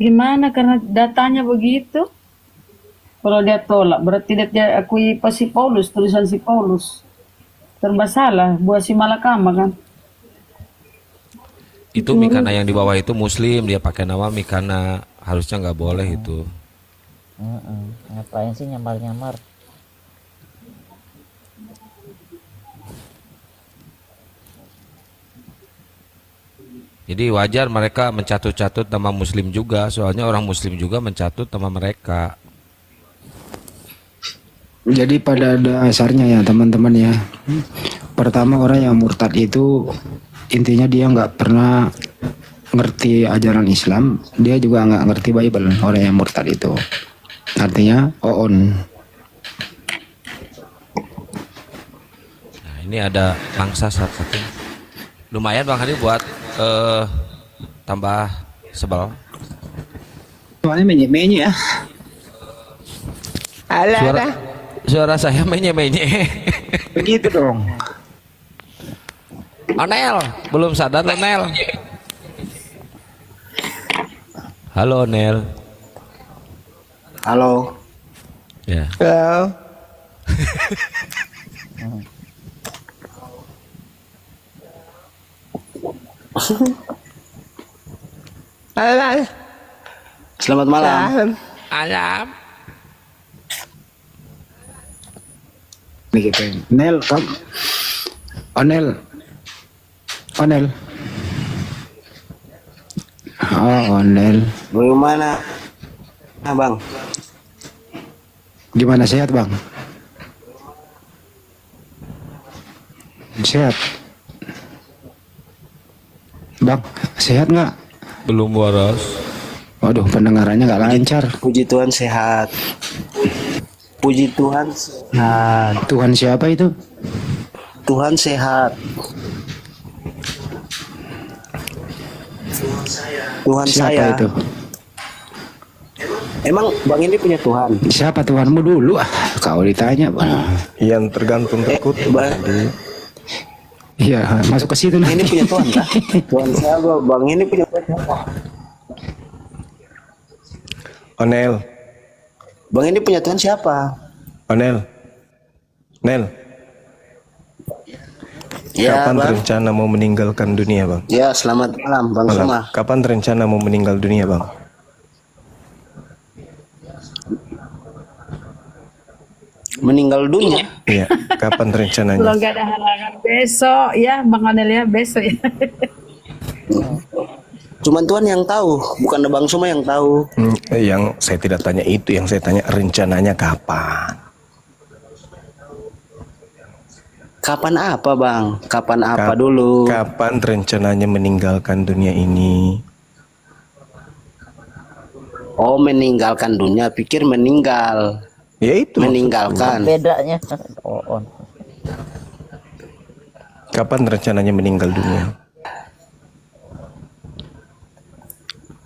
Gimana? Karena datanya begitu. Kalau dia tolak, berarti dia akui si Paulus, tulisan si Paulus. Serba salah, buat si Malakama kan. Itu Mikana yang di bawah itu Muslim, dia pakai nama Mikana, harusnya nggak boleh itu. Ngapain sih nyamar-nyamar? Jadi wajar mereka mencatut-catut nama Muslim juga, soalnya orang Muslim juga mencatut nama mereka. Jadi pada dasarnya ya teman-teman ya, pertama orang yang murtad itu intinya dia nggak pernah ngerti ajaran Islam, dia juga nggak ngerti Bible. Orang yang murtad itu artinya oon. Nah, ini ada mangsa satu, lumayan Bang Hadi buat tambah sebel. Soalnya menye-menye ya. Suara saya menye-menye. Begitu dong. Onel, belum sadar Onel. Halo Onel. Halo. Ya. Halo. Halo. Selamat malam. Malam. Begitu. Nel, kamu. Onel. Onel. Oh, Onel. Bagaimana, Bang? Gimana, sehat Bang? Sehat. Bang, sehat nggak? Belum waras. Waduh, pendengarannya nggak lancar. Puji Tuhan sehat. Puji Tuhan sehat. Tuhan siapa itu? Tuhan sehat. Tuhan Siapa saya. itu? Emang Bang ini punya Tuhan? Siapa Tuhanmu dulu? Kau ditanya Bang. Yang tergantung terkut. Iya, masuk ke situ. Ini punya Tuhan kah? Tuhan saya, Bang ini punya Tuhan siapa? Onel. Bang ini punya Tuhan siapa? Onel. Nel. Ya, Kapan Bang. rencana mau meninggalkan dunia, Bang? Ya, selamat malam Bang Malam. Suma. Kapan rencana mau meninggal dunia, Bang? Meninggal dunia? Iya, kapan rencananya? Kalau nggak ada halangan besok ya Bang Onel ya, besok ya. Cuman Tuhan yang tahu, bukan Bang Suma yang tahu. Yang saya tidak tanya itu, yang saya tanya rencananya kapan? Kapan apa Bang? Kapan apa dulu? Kapan rencananya meninggalkan dunia ini? Oh, meninggalkan dunia, pikir meninggal. Ya itu. Meninggalkan. Bedanya. Oh. Kapan rencananya meninggal dunia?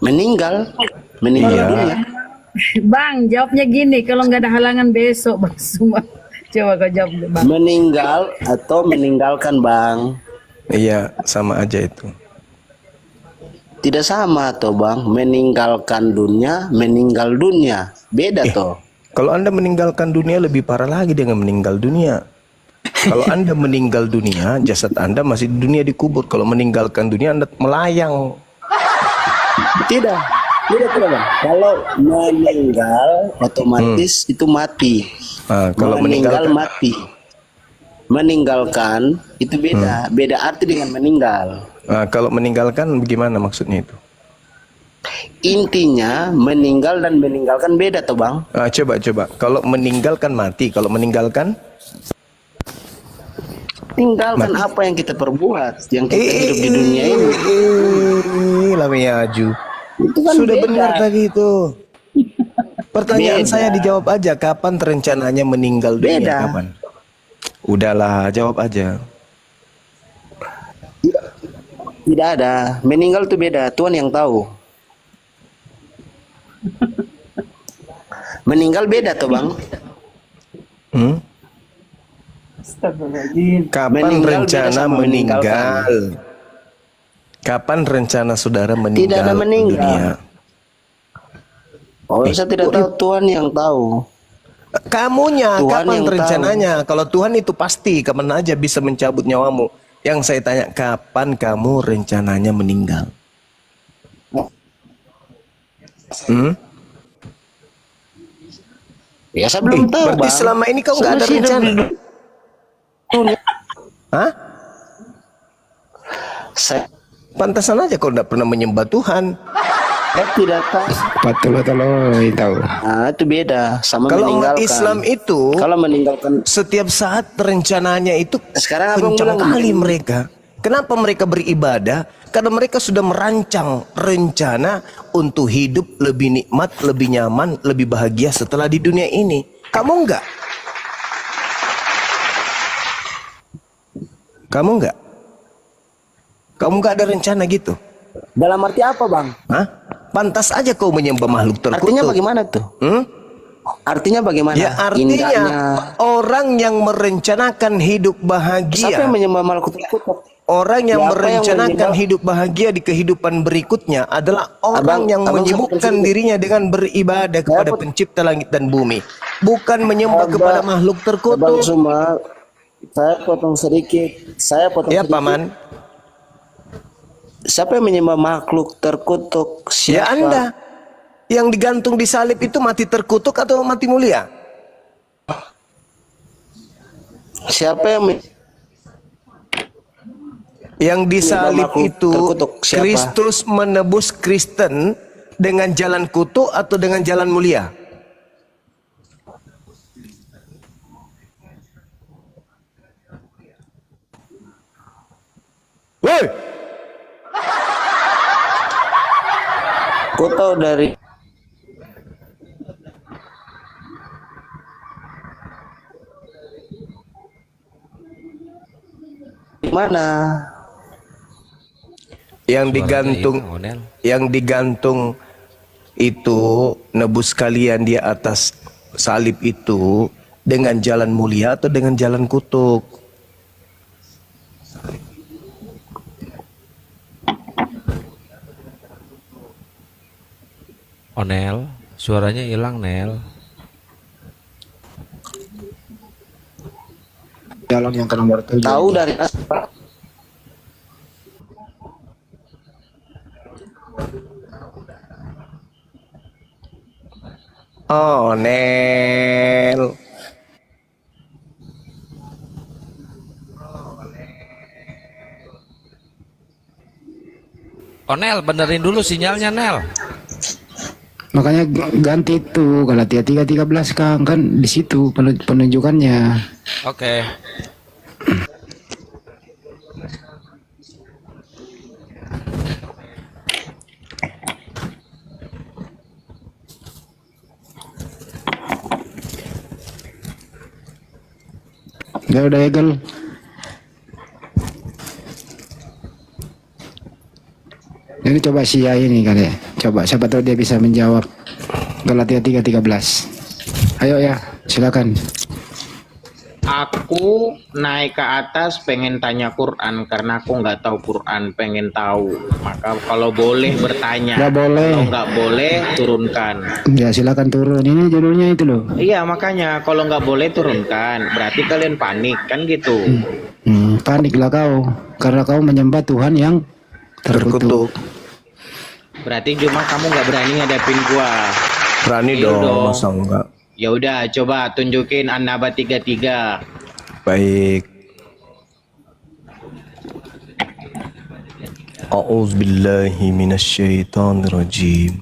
Meninggal dunia. Bang, jawabnya gini, kalau nggak ada halangan besok Bang semua. Coba kau jawab Bang. Meninggal atau meninggalkan Bang? Iya, sama aja itu. Tidak sama toh Bang, meninggalkan dunia, meninggal dunia. Beda toh. Kalau Anda meninggalkan dunia lebih parah lagi dengan meninggal dunia. Kalau Anda meninggal dunia, jasad Anda masih di dunia dikubur. Kalau meninggalkan dunia, Anda melayang. Tidak Bang. Kalau meninggal otomatis itu mati. Nah, kalau meninggal meninggalkan mati. Meninggalkan itu beda, beda arti dengan meninggal. Nah, kalau meninggalkan bagaimana maksudnya itu? Intinya meninggal dan meninggalkan beda toh Bang. Nah, coba. Kalau meninggalkan mati, kalau meninggalkan tinggalkan apa yang kita perbuat, yang kita hidup di dunia ini. Lamanya Aju. Itu kan Sudah beda. benar tadi itu. Pertanyaan Beda. saya dijawab aja, kapan rencananya meninggal dunia? Beda. Kapan? Udahlah, jawab aja. Tidak ada, meninggal itu beda, Tuhan yang tahu. Meninggal beda toh Bang. Kapan Meninggal beda rencana sama meninggal? Kapan rencana saudara meninggal Tidak ada meninggal. dunia? Oh, saya tidak tahu, Tuhan yang tahu. Kamunya, Tuhan kapan yang rencananya? Kalau Tuhan itu pasti, kapan aja bisa mencabut nyawamu. Yang saya tanya, kapan kamu rencananya meninggal? Ya saya belum tahu, berarti Bang. selama ini kau nggak ada rencana? Hah? Pantasan aja kau nggak pernah menyembah Tuhan. Saya tidak tahu. Betul tahu. Nah, itu beda sama kalau meninggalkan. umat Islam itu kalau meninggalkan setiap saat rencananya itu sekarang kencang kali mereka. Kenapa mereka beribadah? Karena mereka sudah merancang rencana untuk hidup lebih nikmat, lebih nyaman, lebih bahagia setelah di dunia ini. Kamu enggak? Kamu enggak? Kamu enggak ada rencana gitu? Dalam arti apa, Bang? Hah? Pantas aja kau menyembah makhluk terkutuk. Artinya bagaimana tuh? Artinya bagaimana? Ya artinya orang yang merencanakan hidup bahagia. Siapa yang menyembah makhluk terkutuk? Orang yang Ya, merencanakan hidup bahagia di kehidupan berikutnya adalah orang yang menyibukkan dirinya dengan beribadah kepada pencipta langit dan bumi. Bukan menyembah kepada makhluk terkutuk. Bang Zuma, saya potong sedikit. Ya, Paman. Siapa yang menyembah makhluk terkutuk? Siapa? Ya Anda. Yang digantung di salib itu mati terkutuk atau mati mulia? Siapa yang disalib itu Kristus menebus Kristen dengan jalan kutuk atau dengan jalan mulia? Woi! Kau tahu dari mana? Yang digantung itu nebus kalian di atas salib itu dengan jalan mulia atau dengan jalan kutuk? Onel, suaranya hilang, Nel. Jalan yang ke nomor 7. Tahu dari apa? Oh, Nel. Onel, benerin dulu sinyalnya, Nel. Makanya ganti itu Galatia 3:13 Kang, kan di situ penunjukannya. Oke. Udah Egel. Ini coba Sia ini kali ya. Coba siapa tahu dia bisa menjawab. Galatia 3:13. Ayo ya, silakan. Aku naik ke atas pengen tanya Quran karena aku nggak tahu Quran, pengen tahu. Maka kalau boleh bertanya. Nggak boleh. Kalau nggak boleh turunkan. Ya silakan turun. Ini judulnya itu loh. Iya makanya kalau nggak boleh turunkan. Berarti kalian panik kan gitu. Paniklah kau karena kau menyembah Tuhan yang terkutuk. Berarti cuma kamu nggak berani ngadepin gua. Berani dong, masa enggak? Ya udah, coba tunjukin An-Naba 33. Baik. A'udzubillahi minasyaitonirrajim.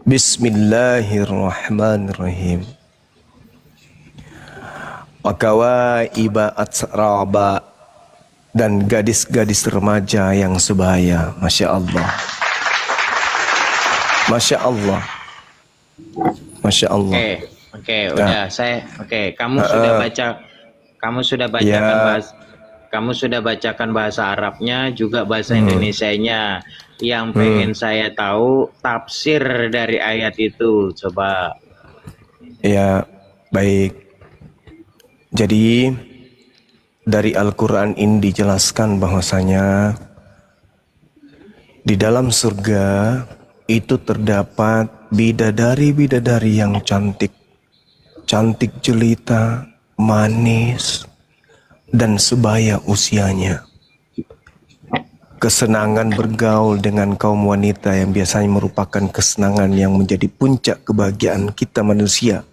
Bismillahirrahmanirrahim. Wa kawaiba atsraba, dan gadis-gadis remaja yang sebaya. Masya Allah. Masya Allah. Masya Allah. Oke, udah kamu sudah bacakan bahasa, kamu sudah bacakan bahasa Arabnya juga bahasa Indonesianya. Yang pengen saya tahu tafsir dari ayat itu, coba. Ya, baik. Jadi dari Al-Quran ini dijelaskan bahwasanya di dalam surga itu terdapat bidadari-bidadari yang cantik, cantik jelita, manis, dan sebaya usianya. Kesenangan bergaul dengan kaum wanita yang biasanya merupakan kesenangan yang menjadi puncak kebahagiaan kita manusia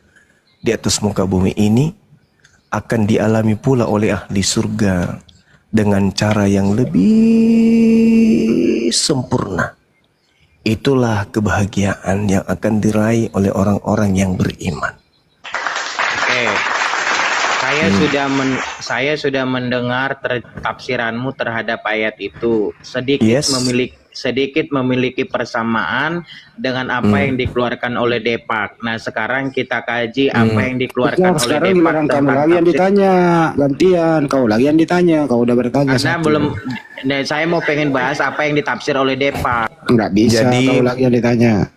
di atas muka bumi ini akan dialami pula oleh ahli surga dengan cara yang lebih sempurna. Itulah kebahagiaan yang akan diraih oleh orang-orang yang beriman. Oke. Saya sudah mendengar tafsiranmu terhadap ayat itu. Sedikit memiliki persamaan dengan apa yang dikeluarkan oleh Depak. Nah, sekarang kita kaji apa yang dikeluarkan oleh Sekarang Depak. giliran kamu lagi yang ditanya, gantian kau lagi yang ditanya, kau udah bertanya. Saya mau pengen bahas apa yang ditafsir oleh Depak. Enggak bisa, kau lagi yang ditanya.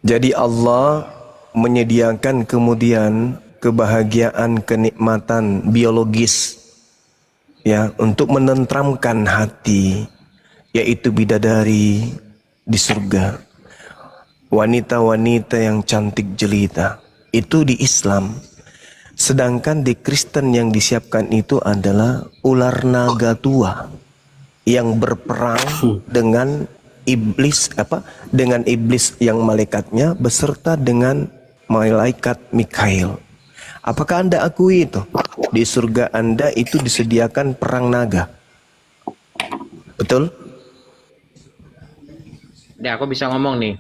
Jadi Allah menyediakan kemudian kebahagiaan, kenikmatan biologis ya untuk menentramkan hati, yaitu bidadari di surga, wanita-wanita yang cantik jelita itu di Islam. Sedangkan di Kristen yang disiapkan itu adalah ular naga tua yang berperang dengan iblis, dengan iblis yang malaikatnya beserta dengan malaikat Mikail. Apakah Anda akui itu? Di surga Anda itu disediakan perang naga. Betul? Ya, aku bisa ngomong nih.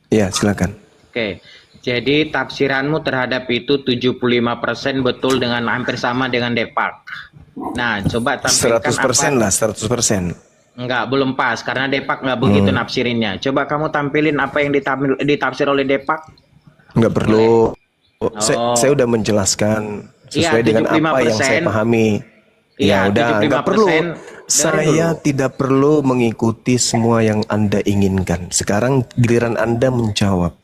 Ya, silakan. Oke. Jadi tafsiranmu terhadap itu 75% betul dengan hampir sama dengan Depak. Nah, coba tampilkan 100% lah, 100%. Enggak, belum pas karena Depak nggak begitu nafsirinnya. Coba kamu tampilin apa yang ditafsir oleh Depak. Nggak perlu. Saya udah menjelaskan sesuai dengan apa yang saya pahami. Ya udah, nggak perlu. Saya tidak perlu mengikuti semua yang Anda inginkan. Sekarang giliran Anda menjawab.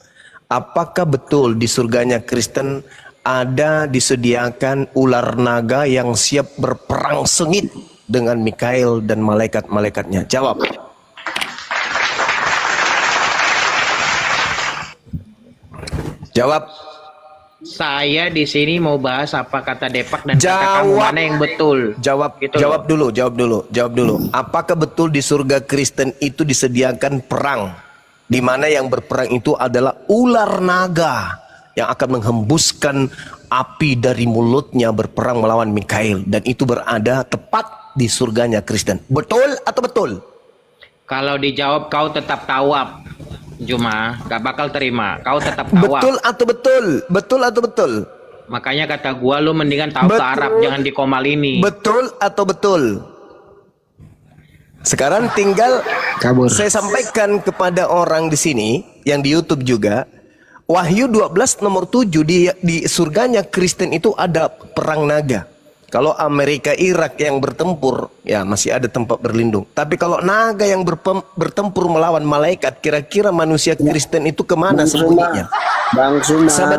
Apakah betul di surganya Kristen ada disediakan ular naga yang siap berperang sengit dengan Mikail dan malaikat-malaikatnya? Jawab. Jawab. Saya di sini mau bahas apa kata Depak dan kata kamu mana yang betul. Jawab dulu. Apakah betul di surga Kristen itu disediakan perang, di mana yang berperang itu adalah ular naga yang akan menghembuskan api dari mulutnya berperang melawan Mikail, dan itu berada tepat di surganya Kristen. Betul atau betul? Kalau dijawab kau tetap tawab, Juma, gak bakal terima. Kau tetap tawab. Betul atau betul? Betul atau betul? Makanya kata gua lu mendingan tahu ke Arab, jangan di komal ini. Betul atau betul? Sekarang tinggal saya sampaikan kepada orang di sini yang di YouTube juga. Wahyu 12 nomor 7 di surganya Kristen itu ada perang naga. Kalau Amerika Irak yang bertempur, ya masih ada tempat berlindung. Tapi kalau naga yang bertempur melawan malaikat, kira-kira manusia Kristen itu kemana sembunyinya? Bang Suma, sabar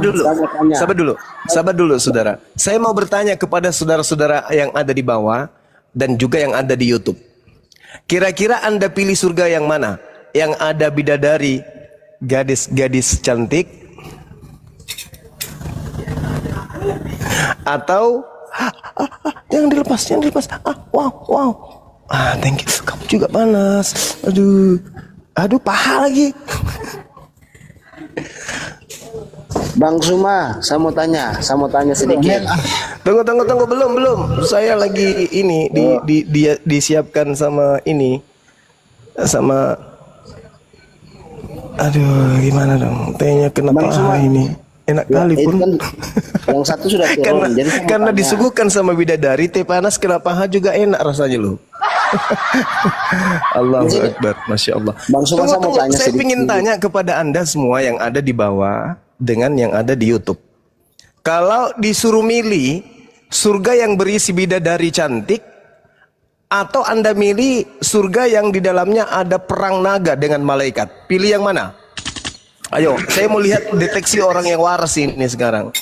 dulu, saudara. Saya mau bertanya kepada saudara-saudara yang ada di bawah dan juga yang ada di YouTube. Kira-kira Anda pilih surga yang mana? Yang ada bidadari, gadis-gadis cantik, atau jangan dilepas. Wow. Thank you. Kamu juga panas. Aduh, paha lagi. Bang Suma, saya mau tanya sedikit. Tunggu, belum. Saya lagi ini disiapkan sama ini. Aduh, gimana dong? Tehnya kena paha ini. Enak kali pun. Kan, yang satu sudah turun. karena disuguhkan sama bidadari, teh panas kena paha juga enak rasanya loh. Allahu Akbar, Masya Allah. Tunggu, saya ingin tanya kepada Anda semua yang ada di bawah dengan yang ada di YouTube. Kalau disuruh milih surga yang berisi bidadari cantik, atau Anda milih surga yang di dalamnya ada perang naga dengan malaikat, pilih yang mana? Ayo, saya mau lihat deteksi orang yang waras ini sekarang.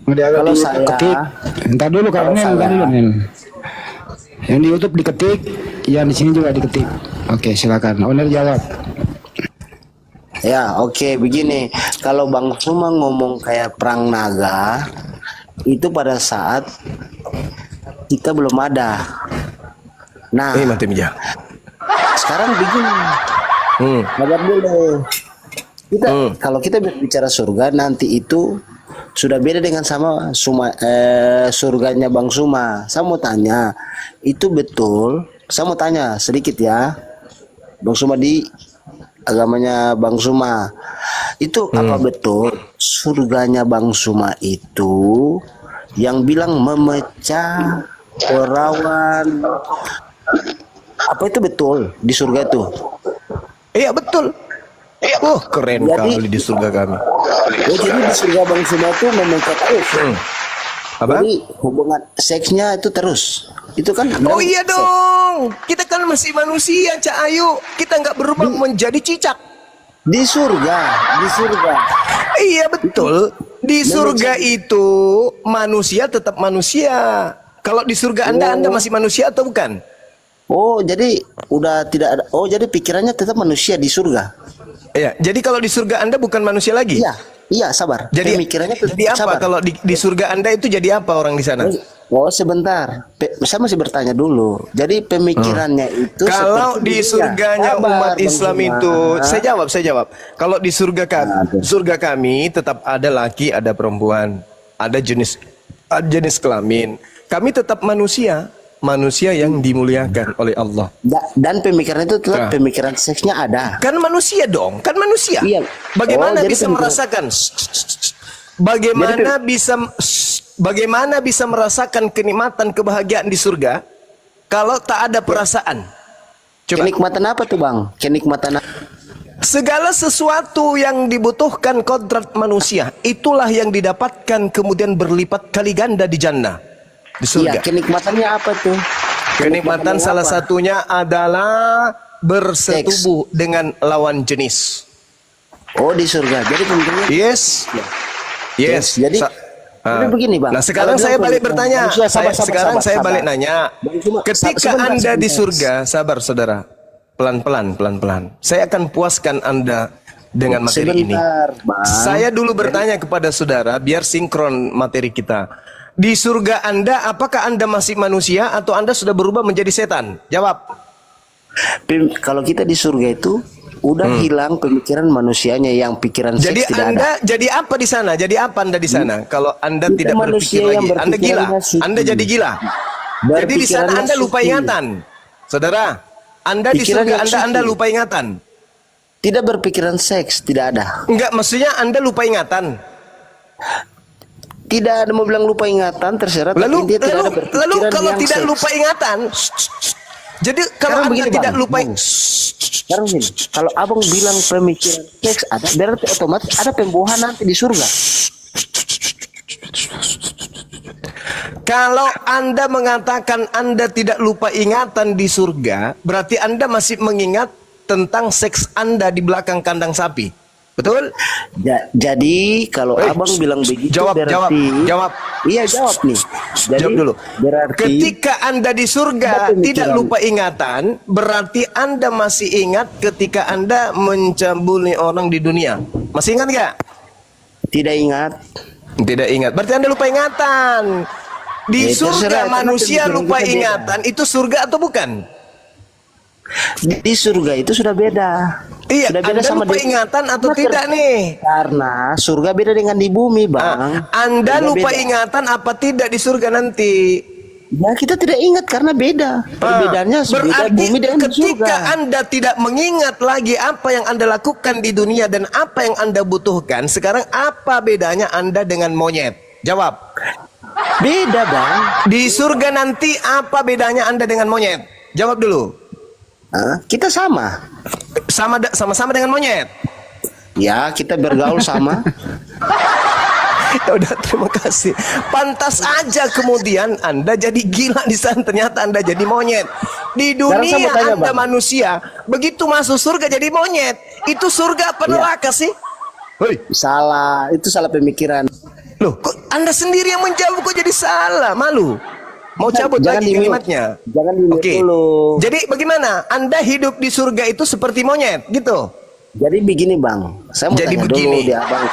Kalau saya ketik, entar dulu yang di YouTube diketik, yang di sini juga diketik. Oke, silakan. Owner jawab. Ya, oke, begini. Kalau Bang Suma ngomong kayak perang naga, itu pada saat kita belum ada. Nah, sekarang begini. Sabar dulu. Kalau kita bicara surga nanti itu sudah beda dengan sama surganya Bang Suma. Saya mau tanya, itu betul? Saya mau tanya sedikit ya, Bang Suma, di agamanya Bang Suma itu apa betul surganya Bang Suma itu yang bilang memecah perawan? Apa itu betul di surga itu? Iya betul. Oh keren kali di surga kami. Jadi di surga Bang Suma itu memecah terus. Jadi hubungan seksnya itu terus. Itu kan? Oh iya dong. Kita kan masih manusia, Cak Ayu. Kita nggak berubah menjadi cicak. Di surga, di surga. Iya betul. Di surga itu manusia tetap manusia. Kalau di surga Anda masih manusia atau bukan? Oh, jadi udah tidak ada. Oh, jadi pikirannya tetap manusia di surga. Iya, jadi kalau di surga Anda bukan manusia lagi? Iya, iya, sabar. Jadi pikirannya jadi apa kalau di surga Anda itu jadi apa orang di sana? Oh, sebentar. Saya masih bertanya dulu. Jadi pemikirannya itu kalau di surganya umat Islam itu, saya jawab. Kalau di surga kami tetap ada laki, ada perempuan, ada jenis kelamin. Kami tetap manusia yang dimuliakan oleh Allah. Dan pemikiran itu tetap pemikiran seksnya ada. Kan manusia dong, kan manusia. Iya. Bagaimana bisa merasakan? Bagaimana bisa merasakan kenikmatan kebahagiaan di surga kalau tak ada perasaan? Coba. Kenikmatan apa tuh Bang? Kenikmatan apa? Segala sesuatu yang dibutuhkan kodrat manusia, itulah yang didapatkan kemudian berlipat kali ganda di jannah, di surga. Iya, kenikmatannya apa tuh? Kenikmatan salah satunya adalah bersetubuh dengan lawan jenis. Oh, di surga. Jadi kemudian Yes. Jadi begini Bang. Nah sekarang saya balik bertanya. Saya balik nanya. Ketika Anda di surga, sabar saudara. Pelan-pelan. Saya akan puaskan Anda dengan materi ini. Saya dulu bertanya kepada saudara biar sinkron materi kita. Di surga Anda, apakah Anda masih manusia atau Anda sudah berubah menjadi setan? Jawab. Kalau kita di surga itu udah hilang pemikiran manusianya yang pikiran jadi seks tidak Anda ada. Jadi apa di sana? Jadi apa Anda di sana? Kalau Anda tidak berpikir lagi, Anda gila. Anda jadi gila. Jadi di sana Anda lupa ingatan. Saudara, Anda di surga Anda lupa ingatan. Tidak berpikiran seks, tidak ada. Enggak, maksudnya Anda lupa ingatan. Tidak ada mau bilang lupa ingatan, terserah. Lalu kalau yang tidak seks. lupa ingatan, jadi kalau Anda tidak lupa. Sekarang gini, kalau abang bilang pemikiran seks ada, berarti otomatis ada pembuahan nanti di surga. Kalau Anda mengatakan Anda tidak lupa ingatan di surga, berarti Anda masih mengingat tentang seks Anda di belakang kandang sapi. Betul? Jadi kalau abang bilang begitu berarti jawab. Iya, jawab nih. Jadi jawab dulu. Berarti ketika Anda di surga tidak lupa ingatan, berarti Anda masih ingat ketika Anda mencabuli orang di dunia. Masih ingat nggak? Tidak ingat. Tidak ingat. Berarti Anda lupa ingatan. Di surga manusia lupa ingatan, itu surga atau bukan? Di surga itu sudah beda. Iya, sudah beda Anda sama lupa ingatan atau tidak nih? Karena surga beda dengan di bumi, Bang. Anda Beda-beda. lupa ingatan apa tidak di surga nanti? Ya, kita tidak ingat karena beda. Perbedaannya beda bumi dengan di surga. Ketika Anda tidak mengingat lagi apa yang Anda lakukan di dunia dan apa yang Anda butuhkan, sekarang apa bedanya Anda dengan monyet? Jawab. Beda, Bang. Di surga nanti apa bedanya Anda dengan monyet? Jawab dulu. Kita sama. Sama-sama dengan monyet. Ya, kita bergaul sama. Ya udah, terima kasih. Pantas aja kemudian Anda jadi gila di sana, ternyata Anda jadi monyet. Di dunia Anda manusia, begitu masuk surga jadi monyet. Itu surga apa neraka sih? Salah, itu salah pemikiran. Loh, kok Anda sendiri yang menjawab kok jadi salah? Malu. Mau cabut lagi kalimatnya? Jangan dulu. Jadi bagaimana? Anda hidup di surga itu seperti monyet, gitu? Jadi begini Bang, saya mau Jadi tanya begini. dulu di Abang